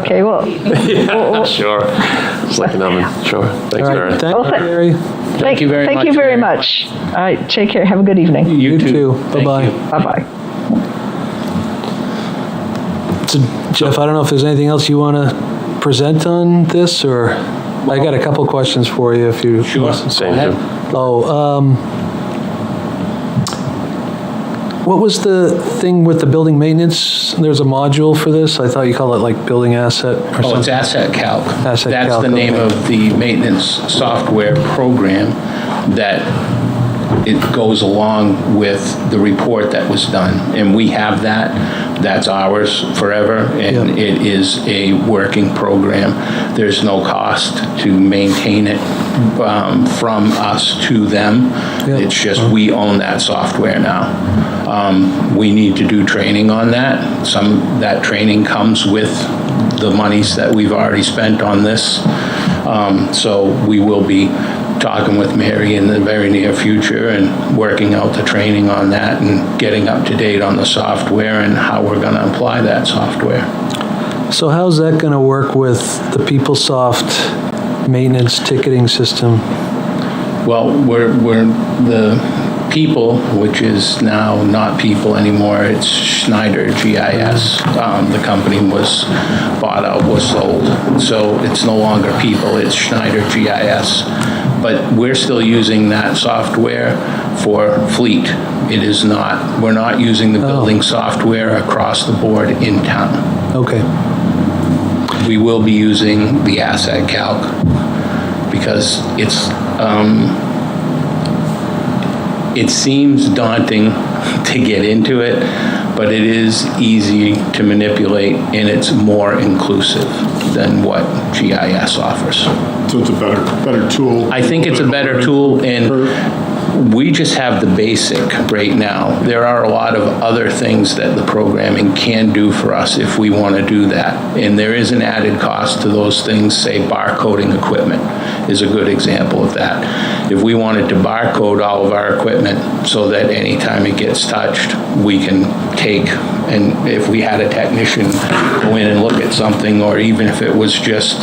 Speaker 7: Okay, well,
Speaker 2: Yeah, sure. It's like an oven. Sure. Thanks,
Speaker 3: All
Speaker 2: Mary.
Speaker 3: right, thank you,
Speaker 7: Well,
Speaker 3: Mary.
Speaker 6: Thank you very much,
Speaker 7: Thank you very
Speaker 6: Mary.
Speaker 7: much. All right, take care. Have a good evening.
Speaker 3: You too.
Speaker 6: Thank
Speaker 3: Bye-bye.
Speaker 6: you.
Speaker 7: Bye-bye.
Speaker 3: So, Jeff, I don't know if there's anything else you want to present on this, or I got a couple questions for you if you.
Speaker 6: Sure.
Speaker 2: Same
Speaker 6: Go ahead.
Speaker 2: here.
Speaker 3: What was the thing with the building maintenance? There's a module for this? I thought you called it like building asset or something.
Speaker 6: Oh, it's Asset Calc.
Speaker 3: Asset
Speaker 6: That's
Speaker 3: Calc,
Speaker 6: the name
Speaker 3: okay.
Speaker 6: of the maintenance software program that it goes along with the report that was done. And we have that. That's ours forever, and
Speaker 3: Yep.
Speaker 6: it is a working program. There's no cost to maintain it from us to them.
Speaker 3: Yep.
Speaker 6: It's just we own that software now. We need to do training on that. That training comes with the monies that we've already spent on this. So we will be talking with Mary in the very near future and working out the training on that and getting up to date on the software and how we're going to apply that software.
Speaker 3: So how's that going to work with the PeopleSoft maintenance ticketing system?
Speaker 6: Well, we're the People, which is now not People anymore, it's Schneider GIS. The company was bought out, was sold. So it's no longer People, it's Schneider GIS. But we're still using that software for fleet. It is not, we're not using the building software across the board in town.
Speaker 3: Okay.
Speaker 6: We will be using the Asset Calc because it seems daunting to get into it, but it is easy to manipulate and it's more inclusive than what GIS offers.
Speaker 4: So it's a better tool.
Speaker 6: I think it's a better tool, and we just have the basic right now. There are a lot of other things that the programming can do for us if we want to do that. And there is an added cost to those things, say barcoding equipment is a good example of that. If we wanted to barcode all of our equipment so that anytime it gets touched, we can take, and if we had a technician go in and look at something, or even if it was just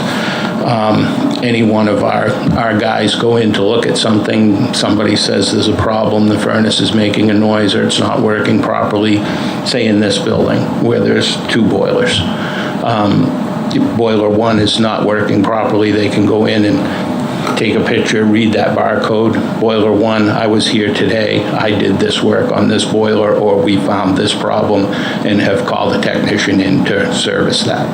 Speaker 6: any one of our guys go in to look at something, somebody says there's a problem, the furnace is making a noise or it's not working properly, say in this building where there's 2 boilers. Boiler 1 is not working properly, they can go in and take a picture, read that barcode. Boiler 1, I was here today, I did this work on this boiler, or we found this problem and have called a technician in to service that.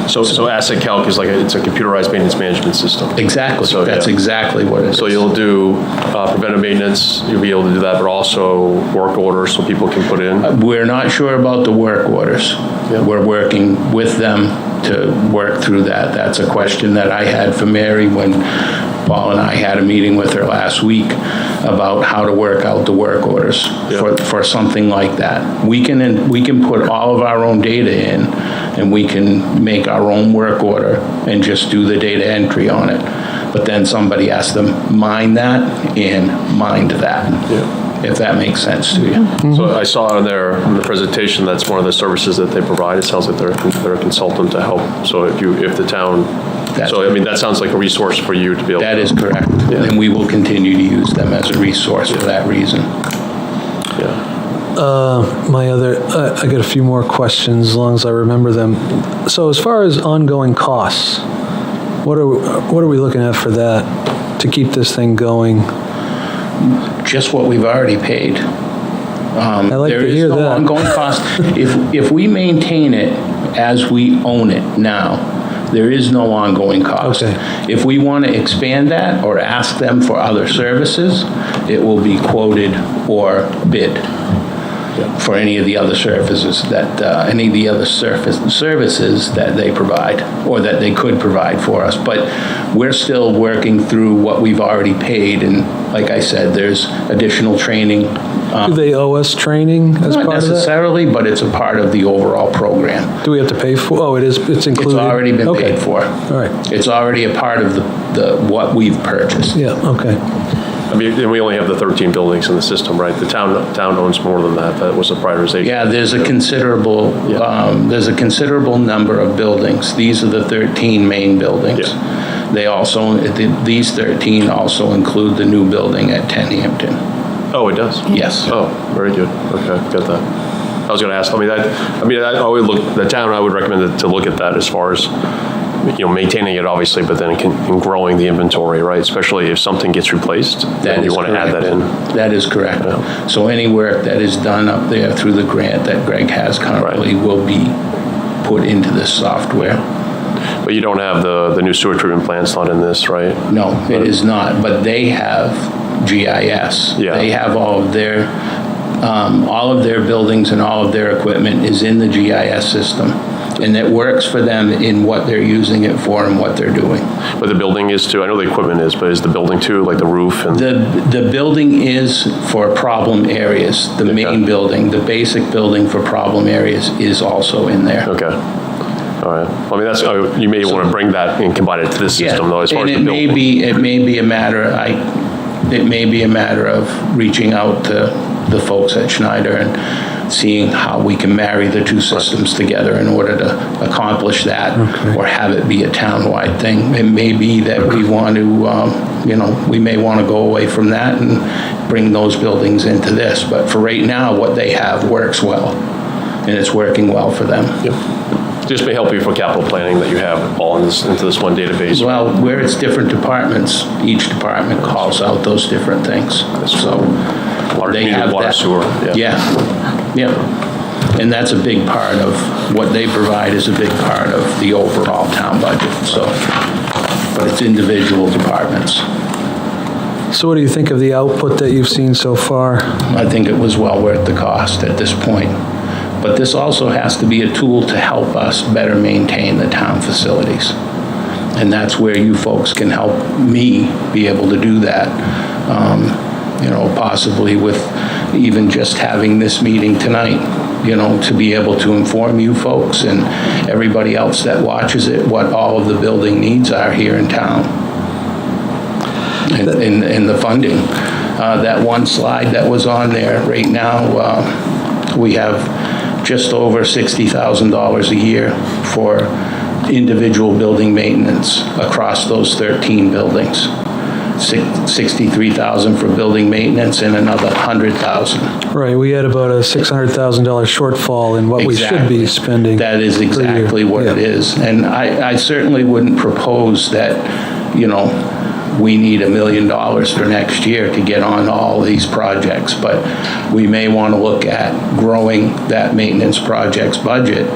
Speaker 2: So Asset Calc is it's a computerized maintenance management system.
Speaker 6: Exactly,
Speaker 2: So,
Speaker 6: that's
Speaker 2: yeah.
Speaker 6: exactly what it is.
Speaker 2: So you'll do preventive maintenance, you'll be able to do that, but also work orders so people can put in.
Speaker 6: We're not sure about the work orders.
Speaker 2: Yeah.
Speaker 6: We're working with them to work through that. That's a question that I had for Mary when Paul and I had a meeting with her last week about how to work out the work orders for something like that. We can put all of our own data in, and we can make our own work order and just do the data entry on it. But then somebody has to mine that and mind that.
Speaker 2: Yeah.
Speaker 6: If that makes sense to you.
Speaker 2: So I saw in the presentation, that's one of the services that they provide. It sounds like they're a consultant to help. So if the town, that sounds like a resource for you to be able to.
Speaker 6: That is correct.
Speaker 2: Yeah.
Speaker 6: And we will continue to use them as a resource for that reason.
Speaker 2: Yeah.
Speaker 3: I got a few more questions as long as I remember them. So as far as ongoing costs, what are we looking at for that to keep this thing going?
Speaker 6: Just what we've already paid.
Speaker 3: I like to hear
Speaker 6: There is no
Speaker 3: that.
Speaker 6: ongoing cost. If we maintain it as we own it now, there is no ongoing cost.
Speaker 3: Okay.
Speaker 6: If we want to expand that or ask them for other services, it will be quoted or bid for any of the other services that services that they provide or that they could provide for us. But we're still working through what we've already paid, and like I said, there's additional training
Speaker 3: Do they owe us training as
Speaker 6: Not
Speaker 3: part of that?
Speaker 6: necessarily, but it's a part of the overall program.
Speaker 3: Do we have to pay for, oh, it's included?
Speaker 6: It's already been
Speaker 3: Okay.
Speaker 6: paid for.
Speaker 3: All right,
Speaker 6: It's already a part of what we've purchased.
Speaker 3: yeah, okay.
Speaker 2: I mean, and we only have the 13 buildings in the system, right? The town owns more than that. That was a prioritization.
Speaker 6: Yeah, there's a considerable number of buildings. These are the 13 main buildings.
Speaker 2: Yeah.
Speaker 6: They also, these 13 also include the new building at 10 Hampton.
Speaker 2: Oh, it does?
Speaker 6: Yes.
Speaker 2: Oh, very good. Okay, got that. I was going to ask, I would look, the town, I would recommend it to look at that as far as, maintaining it obviously, but then in growing the inventory, right? Especially if something gets replaced, then you want to add that in.
Speaker 6: That is correct.
Speaker 2: Yeah.
Speaker 6: So any work that is done up there through the grant that Greg has currently will be put into this software.
Speaker 2: But you don't have the new sewer treatment plant's not in this, right?
Speaker 6: No, it is not, but they have GIS.
Speaker 2: Yeah.
Speaker 6: They have all of their buildings and all of their equipment is in the GIS system. And it works for them in what they're using it for and what they're doing.
Speaker 2: But the building is too, I know the equipment is, but is the building too, like the roof and?
Speaker 6: The building is for problem areas, the main building, the basic building for problem areas is also in there.
Speaker 2: Okay. All right. Well, I mean, you may want to bring that and combine it to this system though, as far as the building.
Speaker 6: It may be a matter of reaching out to the folks at Schneider and seeing how we can marry the two systems together in order to accomplish that, or have it be a townwide thing. It may be that we want to, we may want to go away from that and bring those buildings into this. But for right now, what they have works well, and it's working well for them.
Speaker 2: Yep. Just may help you for capital planning that you have all into this one database.
Speaker 6: Well, where it's different departments, each department calls out those different things. So they have
Speaker 2: water,
Speaker 6: that.
Speaker 2: sewer.
Speaker 6: Yeah. And that's a big part of what they provide is a big part of the overall town budget. So, but it's individual departments.
Speaker 3: So what do you think of the output that you've seen so far?
Speaker 6: I think it was well worth the cost at this point. But this also has to be a tool to help us better maintain the town facilities. And that's where you folks can help me be able to do that. Possibly with even just having this meeting tonight, to be able to inform you folks and everybody else that watches it what all of the building needs are here in town. And the funding. That one slide that was on there right now, we have just over $60,000 a year for individual building maintenance across those 13 buildings. 63,000 for building maintenance and another 100,000.
Speaker 3: Right, we had about a $600,000 shortfall in what we should be spending.
Speaker 6: That is exactly what it is. And I certainly wouldn't propose that, we need $1 million for next year to get on all these projects, but we may want to look at growing that maintenance projects budget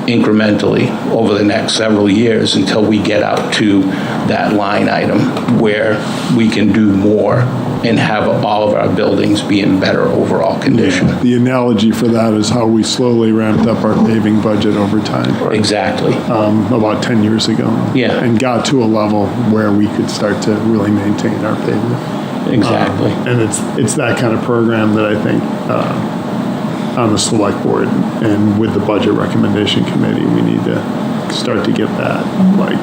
Speaker 6: incrementally over the next several years until we get out to that line item where we can do more and have all of our buildings be in better overall condition.
Speaker 4: The analogy for that is how we slowly ramped up our paving budget over time.
Speaker 6: Exactly.
Speaker 4: About 10 years ago.
Speaker 6: Yeah.
Speaker 4: And got to a level where we could start to really maintain our pavement.
Speaker 6: Exactly.
Speaker 4: And it's that kind of program that I think on the select board and with the budget recommendation committee, we need to start to get that. Like,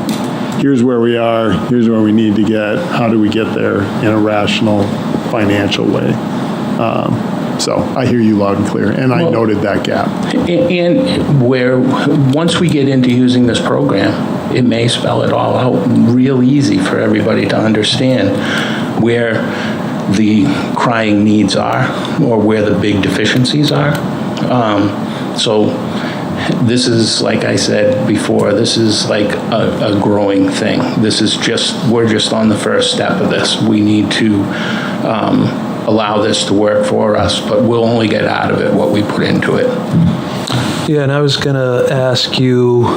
Speaker 4: here's where we are, here's where we need to get, how do we get there in a rational financial way? So I hear you loud and clear, and I noted that gap.
Speaker 6: And once we get into using this program, it may spell it all out real easy for everybody to understand where the crying needs are or where the big deficiencies are. So this is, like I said before, this is like a growing thing. We're just on the first step of this. We need to allow this to work for us, but we'll only get out of it what we put into it.
Speaker 3: Yeah, and I was going to ask you,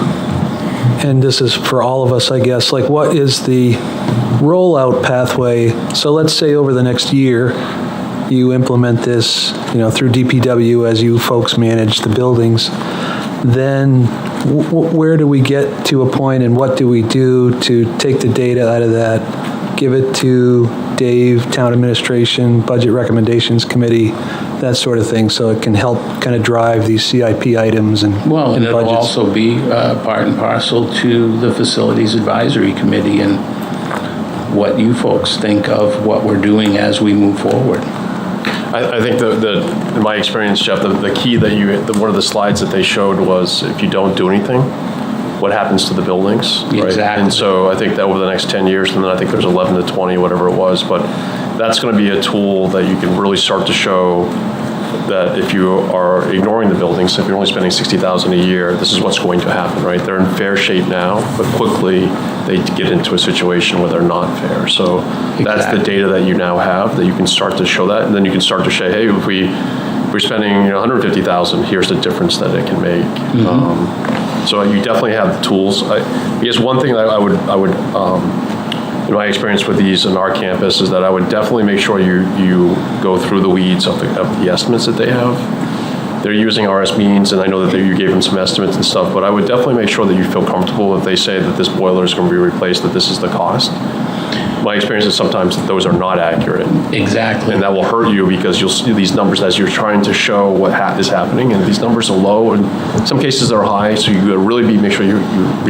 Speaker 3: and this is for all of us, I guess, like what is the rollout pathway? So let's say over the next year, you implement this, through DPW as you folks manage the buildings, then where do we get to a point and what do we do to take the data out of that, give it to Dave, Town Administration, Budget Recommendations Committee, that sort of thing, so it can help kind of drive these CIP items and
Speaker 6: Well, and it'll
Speaker 3: budgets.
Speaker 6: also be part and parcel to the Facilities Advisory Committee and what you folks think of what we're doing as we move forward.
Speaker 2: I think in my experience, Jeff, the key that one of the slides that they showed was if you don't do anything, what happens to the buildings, right?
Speaker 6: Exactly.
Speaker 2: And so I think that over the next 10 years, and then I think there's 11 to 20, whatever it was, but that's going to be a tool that you can really start to show that if you are ignoring the buildings, if you're only spending $60,000 a year, this is what's going to happen, right? They're in fair shape now, but quickly they get into a situation where they're not fair. So that's the data that you now have that you can start to show that, and then you can start to say, hey, if we're spending $150,000, here's the difference that it can make. So you definitely have the tools. I guess one thing that I would in my experience with these in our campus is that I would definitely make sure you go through the weeds of the estimates that they have. They're using RS means, and I know that you gave them some estimates and stuff, but I would definitely make sure that you feel comfortable if they say that this boiler is going to be replaced, that this is the cost. My experience is sometimes that those are not accurate.
Speaker 6: Exactly.
Speaker 2: And that will hurt you because you'll see these numbers as you're trying to show what is happening, and these numbers are low, and some cases are high, so you got to really make sure you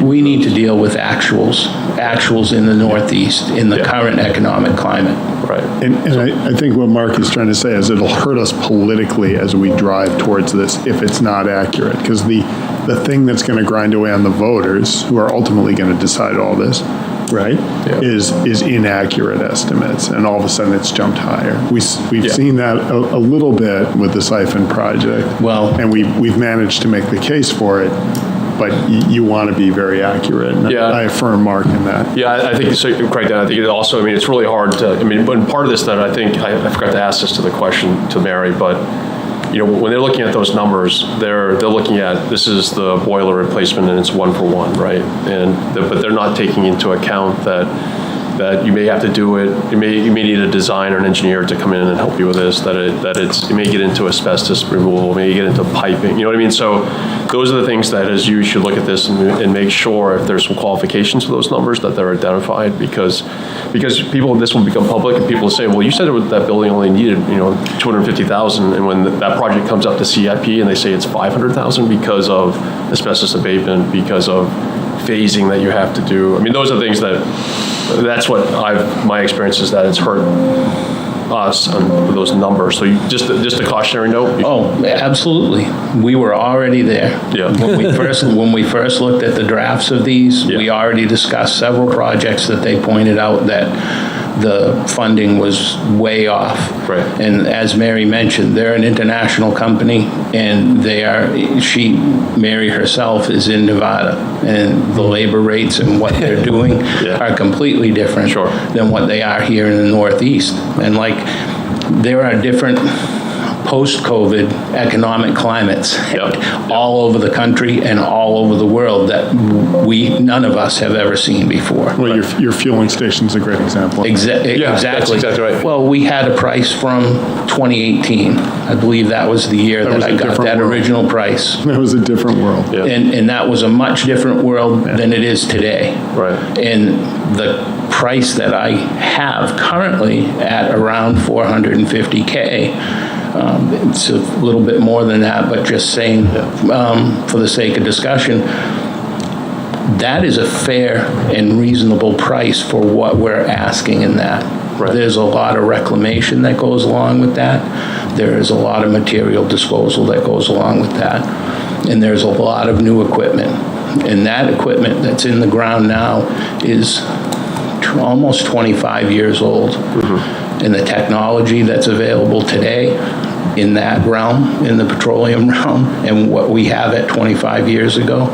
Speaker 6: We need to deal with actuals in the Northeast in the current economic climate.
Speaker 2: Right.
Speaker 4: And I think what Mark is trying to say is it'll hurt us politically as we drive towards this if it's not accurate. Because the thing that's going to grind away on the voters, who are ultimately going to decide all this, right, is inaccurate estimates. And all of a sudden it's jumped higher. We've seen that a little bit with the siphon project.
Speaker 6: Well,
Speaker 4: and we've managed to make the case for it. But you want to be very accurate. And I affirm Mark in that.
Speaker 2: Yeah, I think so. Correct. I think it also. It's really hard to. But part of this that I think I forgot to ask this to the question to Mary, but when they're looking at those numbers, they're looking at this is the boiler replacement and it's 1-for-1, right? But they're not taking into account that you may have to do it. You may need a designer, an engineer to come in and help you with this. You may get into asbestos removal, may get into piping. You know what I mean? So those are the things that as you should look at this and make sure if there's some qualifications for those numbers that they're identified because this will become public and people will say, well, you said that building only needed $250,000, and when that project comes up to CIP and they say it's $500,000 because of asbestos abatement, because of phasing that you have to do. Those are things that's what my experience is that it's hurt us on those numbers. So just a cautionary note.
Speaker 6: Oh, absolutely. We were already there.
Speaker 2: Yeah.
Speaker 6: When we first looked at the drafts of these, we already discussed several projects that they pointed out that the funding was way off.
Speaker 2: Right.
Speaker 6: And as Mary mentioned, they're an international company, and Mary herself is in Nevada, and the labor rates and what they're doing are completely different than what they are here in the Northeast. And there are different post-COVID economic climates all over the country and all over the world that none of us have ever seen before.
Speaker 4: Well, your fueling station's a great example.
Speaker 6: Exactly.
Speaker 2: That's exactly right.
Speaker 6: Well, we had a price from 2018. I believe that was the year that I got that original price.
Speaker 4: That was a different world.
Speaker 2: Yeah.
Speaker 6: And that was a much different world than it is today.
Speaker 2: Right.
Speaker 6: And the price that I have currently at around $450K, it's a little bit more than that, but just saying for the sake of discussion, that is a fair and reasonable price for what we're asking in that. Right. There's a lot of reclamation that goes along with that. There is a lot of material disposal that goes along with that. And there's a lot of new equipment. And that equipment that's in the ground now is almost 25 years old. Mm-hmm. And the technology that's available today in that realm, in the petroleum realm, and what we have at 25 years ago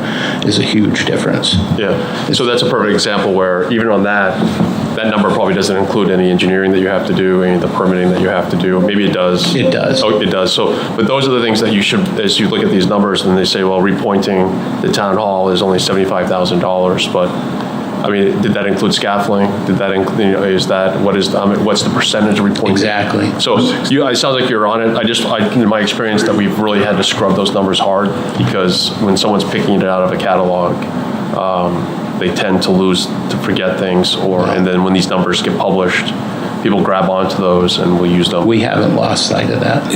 Speaker 6: is a huge difference.
Speaker 2: Yeah, so that's a perfect example where even on that number probably doesn't include any engineering that you have to do, any of the permitting that you have to do. Maybe it does.
Speaker 6: It does.
Speaker 2: Oh, it does. So, but those are the things that you should, as you look at these numbers and they say, well, repointing the town hall is only $75,000, but did that include scaffolding? Did that include, what's the percentage of repointing?
Speaker 6: Exactly.
Speaker 2: So it sounds like you're on it. In my experience that we've really had to scrub those numbers hard because when someone's picking it out of a catalog, they tend to forget things and then when these numbers get published, people grab onto those and we'll use them.
Speaker 6: We haven't lost sight of that.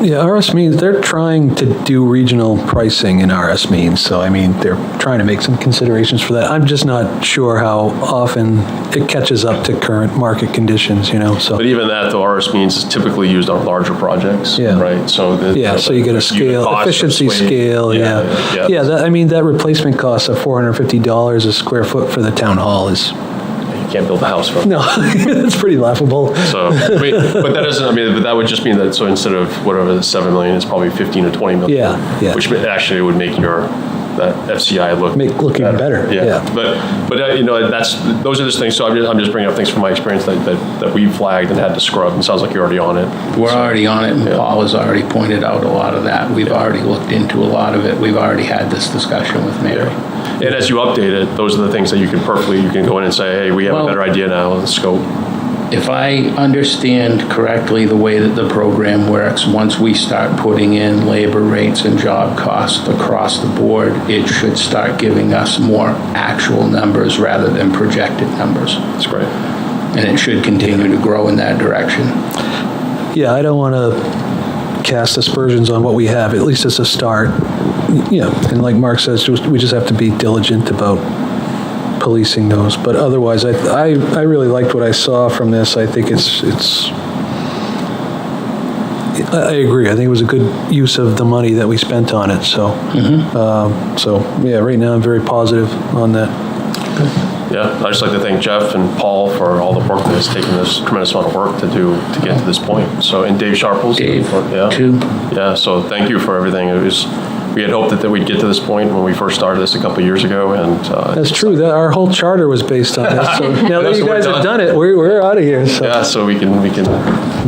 Speaker 3: Yeah, RS means they're trying to do regional pricing in RS means, so I mean, they're trying to make some considerations for that. I'm just not sure how often it catches up to current market conditions, so.
Speaker 2: But even that, though, RS means is typically used on larger projects,
Speaker 3: Yeah.
Speaker 2: right? So
Speaker 3: So you get a scale, efficiency scale, yeah. That replacement cost of $450 a square foot for the town hall is,
Speaker 2: You can't build a house from.
Speaker 3: no, it's pretty laughable.
Speaker 2: So, but that doesn't, but that would just mean that, so instead of whatever the 7 million, it's probably 15 or 20 million.
Speaker 3: Yeah.
Speaker 2: Which actually would make that FCI look
Speaker 3: even better. Yeah.
Speaker 2: But those are just things, so I'm just bringing up things from my experience that we flagged and had to scrub, and it sounds like you're already on it.
Speaker 6: We're already on it, and Paul has already pointed out a lot of that. We've already looked into a lot of it. We've already had this discussion with Mary.
Speaker 2: And as you update it, those are the things that you can go in and say, hey, we have a better idea now of the scope.
Speaker 6: If I understand correctly the way that the program works, once we start putting in labor rates and job costs across the board, it should start giving us more actual numbers rather than projected numbers.
Speaker 2: That's great.
Speaker 6: And it should continue to grow in that direction.
Speaker 3: Yeah, I don't want to cast aspersions on what we have, at least as a start. And like Mark says, we just have to be diligent about policing those. But otherwise, I really liked what I saw from this. I think I agree. I think it was a good use of the money that we spent on it. So, right now I'm very positive on that.
Speaker 2: Yeah, I'd just like to thank Jeff and Paul for all the work that's taken this tremendous amount of work to get to this point. So, and Dave Sharples.
Speaker 6: Dave,
Speaker 2: too. Yeah, so thank you for everything. We had hoped that we'd get to this point when we first started this a couple of years ago, and
Speaker 3: that's true. That our whole charter was based on this. So now that you guys have done it, we're out of here. So.
Speaker 2: Yeah, so we can.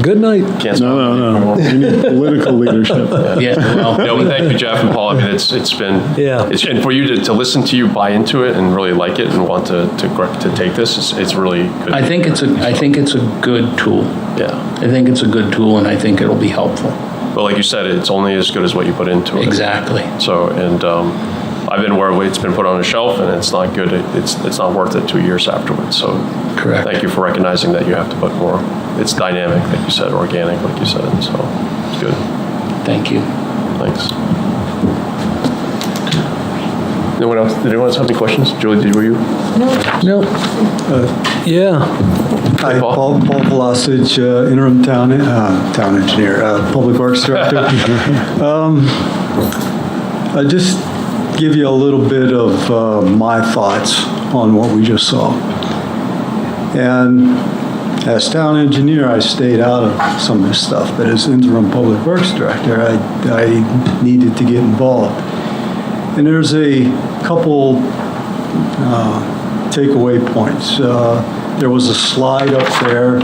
Speaker 3: Good night.
Speaker 4: No. We need political leadership.
Speaker 2: But thank you, Jeff and Paul. I mean, it's been and for you to listen to you, buy into it, and really like it, and want to take this. It's really good.
Speaker 6: I think it's a good tool.
Speaker 2: Yeah,
Speaker 6: I think it's a good tool, and I think it'll be helpful.
Speaker 2: But like you said, it's only as good as what you put into it.
Speaker 6: Exactly.
Speaker 2: So, and I've been where it's been put on a shelf, and it's not good. It's not worth it 2 years afterwards. So,
Speaker 6: correct.
Speaker 2: Thank you for recognizing that you have to put more. It's dynamic, like you said, organic, like you said. So, it's good.
Speaker 6: Thank you.
Speaker 2: Thanks. Anyone else? Did anyone else have any questions? Julie, were you?
Speaker 3: No. Yeah.
Speaker 9: Hi, Paul Velosich, interim town engineer, public works director. I'll just give you a little bit of my thoughts on what we just saw. And as town engineer, I stayed out of some of this stuff, but as interim public works director, I needed to get involved. And there's a couple takeaway points. There was a slide up there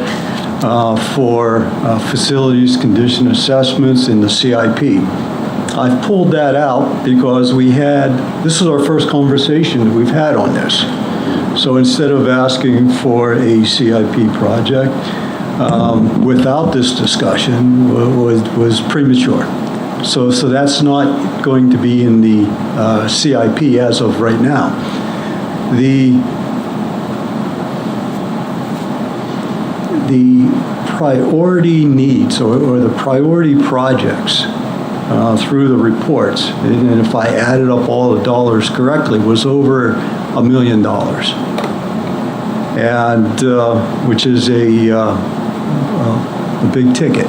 Speaker 9: for facilities condition assessments in the CIP. I've pulled that out because this is our first conversation that we've had on this. So instead of asking for a CIP project without this discussion was premature. So that's not going to be in the CIP as of right now. The priority needs or the priority projects through the reports, and if I added up all the dollars correctly, was over $1 million, and which is a big ticket.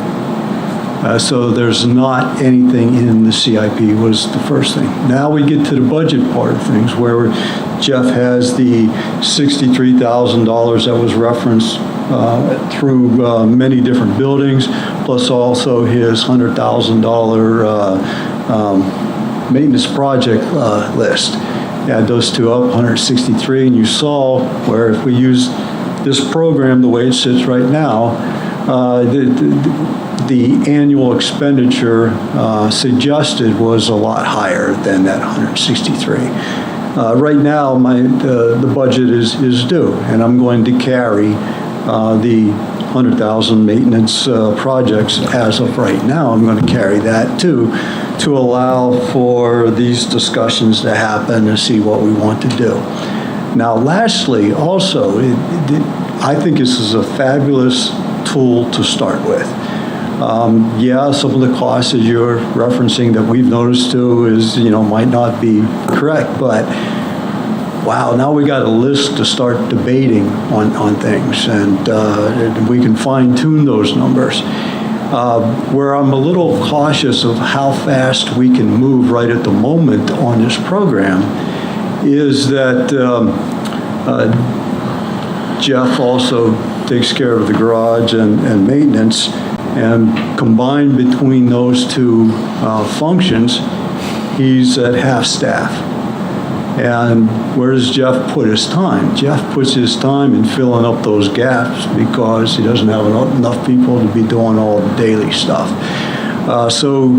Speaker 9: So there's not anything in the CIP was the first thing. Now we get to the budget part of things where Jeff has the $63,000 that was referenced through many different buildings, plus also his $100,000 maintenance project list. Add those two up, 163, and you saw where if we use this program the way it sits right now, the annual expenditure suggested was a lot higher than that 163. Right now, the budget is due, and I'm going to carry the 100,000 maintenance projects as of right now. I'm going to carry that too, to allow for these discussions to happen and see what we want to do. Now, lastly, also, I think this is a fabulous tool to start with. Yeah, some of the costs that you're referencing that we've noticed too is, might not be correct, but wow, now we got a list to start debating on things, and we can fine tune those numbers. Where I'm a little cautious of how fast we can move right at the moment on this program is that Jeff also takes care of the garage and maintenance, and combined between those two functions, he's at half staff. And where does Jeff put his time? Jeff puts his time in filling up those gaps because he doesn't have enough people to be doing all the daily stuff. So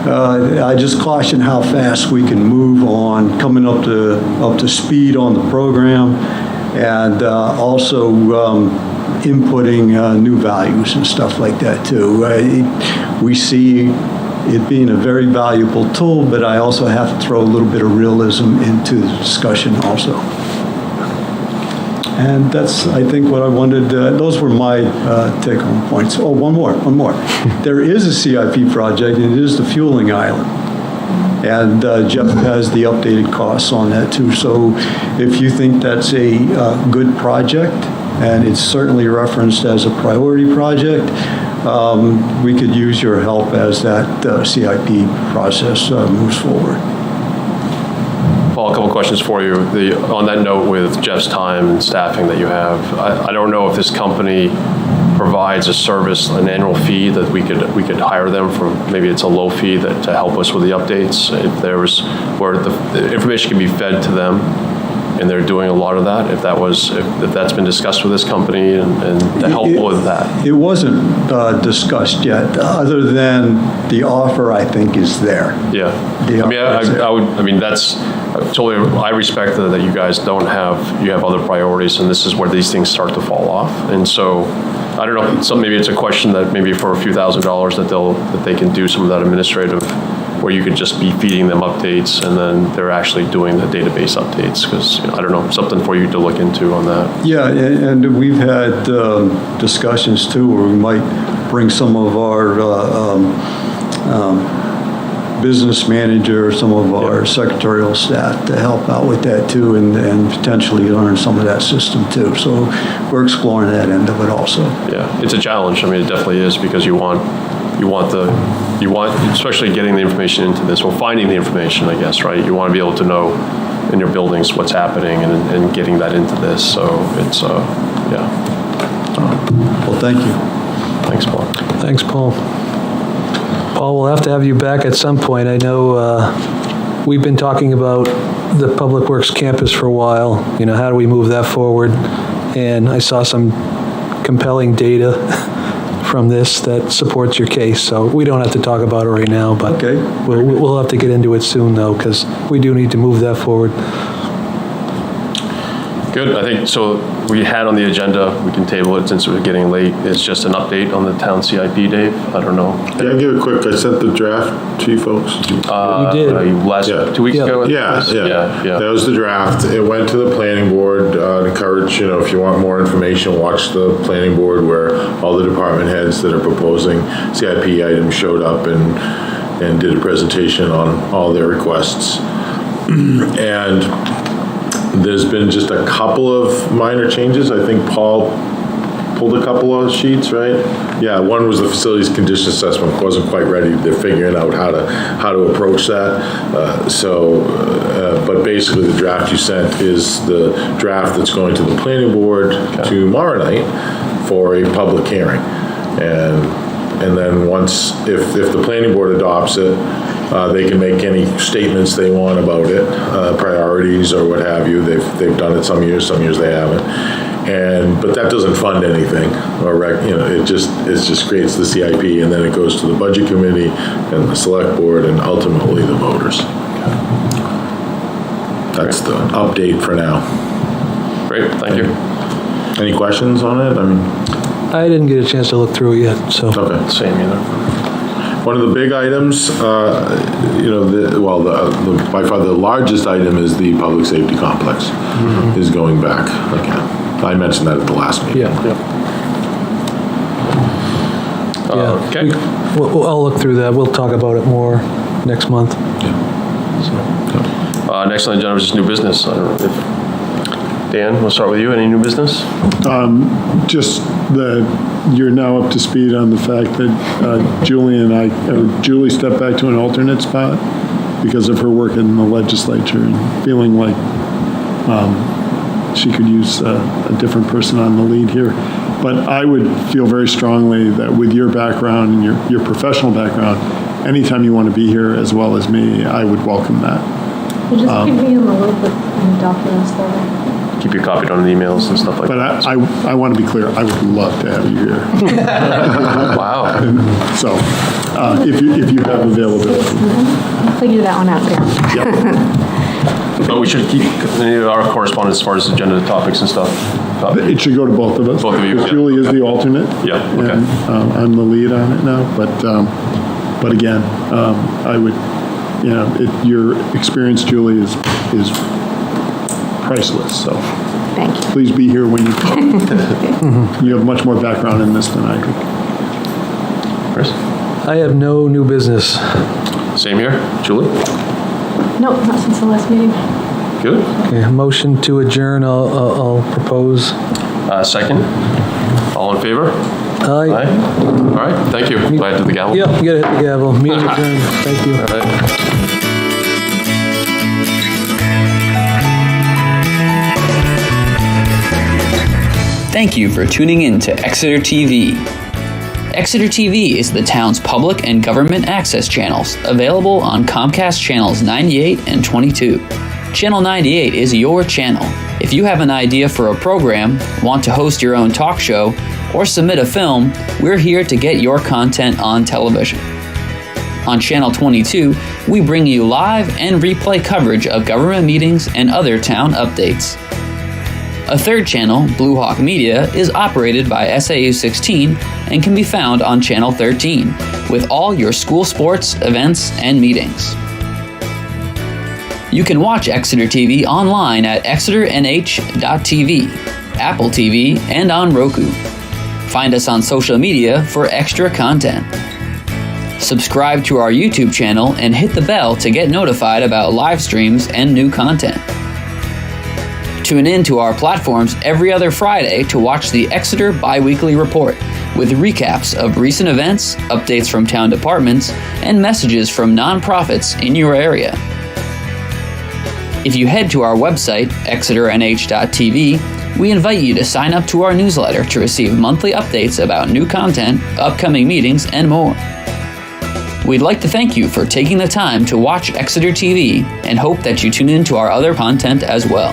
Speaker 9: I just caution how fast we can move on coming up to speed on the program, and also inputting new values and stuff like that too. We see it being a very valuable tool, but I also have to throw a little bit of realism into the discussion also. And that's, I think, what I wanted. Those were my take-home points. Oh, one more. There is a CIP project, and it is the fueling island. And Jeff has the updated costs on that too. So if you think that's a good project, and it's certainly referenced as a priority project, we could use your help as that CIP process moves forward.
Speaker 2: Paul, a couple questions for you. On that note with Jeff's time and staffing that you have, I don't know if this company provides a service, an annual fee that we could hire them for. Maybe it's a low fee to help us with the updates. If there was where the information can be fed to them, and they're doing a lot of that, if that's been discussed with this company and to help with that.
Speaker 9: It wasn't discussed yet, other than the offer, I think, is there.
Speaker 2: Yeah. I respect that you guys you have other priorities, and this is where these things start to fall off. And so, I don't know, maybe it's a question that maybe for a few $1,000s that they can do some of that administrative, where you could just be feeding them updates and then they're actually doing the database updates, because, I don't know, something for you to look into on that.
Speaker 9: Yeah, and we've had discussions too where we might bring some of our business manager, some of our secretarial staff to help out with that too, and potentially learn some of that system too. So we're exploring that end of it also.
Speaker 2: Yeah, it's a challenge. I mean, it definitely is, because you want, especially getting the information into this, or finding the information, I guess, right? You want to be able to know in your buildings what's happening and getting that into this. So it's, yeah.
Speaker 9: Well, thank you.
Speaker 2: Thanks, Paul.
Speaker 3: Thanks, Paul. Paul, we'll have to have you back at some point. I know we've been talking about the Public Works campus for a while. How do we move that forward? And I saw some compelling data from this that supports your case. So we don't have to talk about it right now, but
Speaker 9: okay.
Speaker 3: We'll have to get into it soon, though, because we do need to move that forward.
Speaker 2: Good. I think, so we had on the agenda, we can table it since we're getting late. It's just an update on the town CIP, Dave. I don't know.
Speaker 8: Yeah, I'll give it quick. I sent the draft to you folks.
Speaker 3: You did.
Speaker 2: Last 2 weeks ago?
Speaker 8: Yeah. That was the draft. It went to the planning board. Encourage, if you want more information, watch the planning board where all the department heads that are proposing CIP items showed up and did a presentation on all their requests. And there's been just a couple of minor changes. I think Paul pulled a couple of sheets, right? Yeah, one was the facilities condition assessment. Wasn't quite ready. They're figuring out how to approach that. But basically the draft you sent is the draft that's going to the planning board tomorrow night for a public hearing. And then once, if the planning board adopts it, they can make any statements they want about it, priorities or what have you. They've done it some years they haven't. But that doesn't fund anything, or it just creates the CIP, and then it goes to the budget committee and the select board and ultimately the voters. That's the update for now.
Speaker 2: Great, thank you.
Speaker 8: Any questions on it?
Speaker 3: I didn't get a chance to look through it yet, so.
Speaker 8: Okay.
Speaker 2: Same either.
Speaker 8: One of the big items, by far the largest item is the public safety complex is going back again. I mentioned that at the last meeting.
Speaker 2: Okay.
Speaker 3: I'll look through that. We'll talk about it more next month.
Speaker 2: Next on the agenda is just new business. I don't know if, Dan, we'll start with you. Any new business?
Speaker 4: Just that you're now up to speed on the fact that Julie stepped back to an alternate spot because of her work in the legislature and feeling like she could use a different person on the lead here. But I would feel very strongly that with your background and your professional background, anytime you want to be here as well as me, I would welcome that.
Speaker 5: You just keep me in the loop with any documents though.
Speaker 2: Keep you copied on the emails and stuff like
Speaker 4: But
Speaker 2: that.
Speaker 4: I want to be clear, I would love to have you here.
Speaker 2: Wow.
Speaker 4: So if you have availability.
Speaker 5: I'll figure that one out there.
Speaker 2: But we should keep our correspondence as far as agenda topics and stuff.
Speaker 4: It should go to both of us.
Speaker 2: Both of you,
Speaker 4: Because
Speaker 2: yeah.
Speaker 4: Julie is the alternate.
Speaker 2: Yeah, okay.
Speaker 4: And I'm the lead on it now. But again, I would, your experience, Julie, is priceless. So
Speaker 5: Thank you.
Speaker 4: please be here when you come. You have much more background in this than I do.
Speaker 2: Chris?
Speaker 3: I have no new business.
Speaker 2: Same here. Julie?
Speaker 5: Nope, not since the last meeting.
Speaker 2: Good.
Speaker 3: Okay, motion to adjourn, I'll propose.
Speaker 2: Second? All in favor?
Speaker 3: Aye.
Speaker 2: Aye. All right, thank you. Do I have to the gavel?
Speaker 3: Yep, you gotta hit the gavel. Meeting adjourned. Thank you.
Speaker 2: All right.
Speaker 1: Thank you for tuning in to Exeter TV. Exeter TV is the town's public and government access channels, available on Comcast channels 98 and 22. Channel 98 is your channel. If you have an idea for a program, want to host your own talk show, or submit a film, we're here to get your content on television. On Channel 22, we bring you live and replay coverage of government meetings and other town updates. A third channel, Blue Hawk Media, is operated by SAU 16 and can be found on Channel 13, with all your school sports, events, and meetings. You can watch Exeter TV online at exeternh.tv, Apple TV, and on Roku. Find us on social media for extra content. Subscribe to our YouTube channel and hit the bell to get notified about live streams and new content. Tune in to our platforms every other Friday to watch the Exeter Biweekly Report, with recaps of recent events, updates from town departments, and messages from nonprofits in your area. If you head to our website, exeternh.tv, we invite you to sign up to our newsletter to receive monthly updates about new content, upcoming meetings, and more. We'd like to thank you for taking the time to watch Exeter TV and hope that you tune in to our other content as well.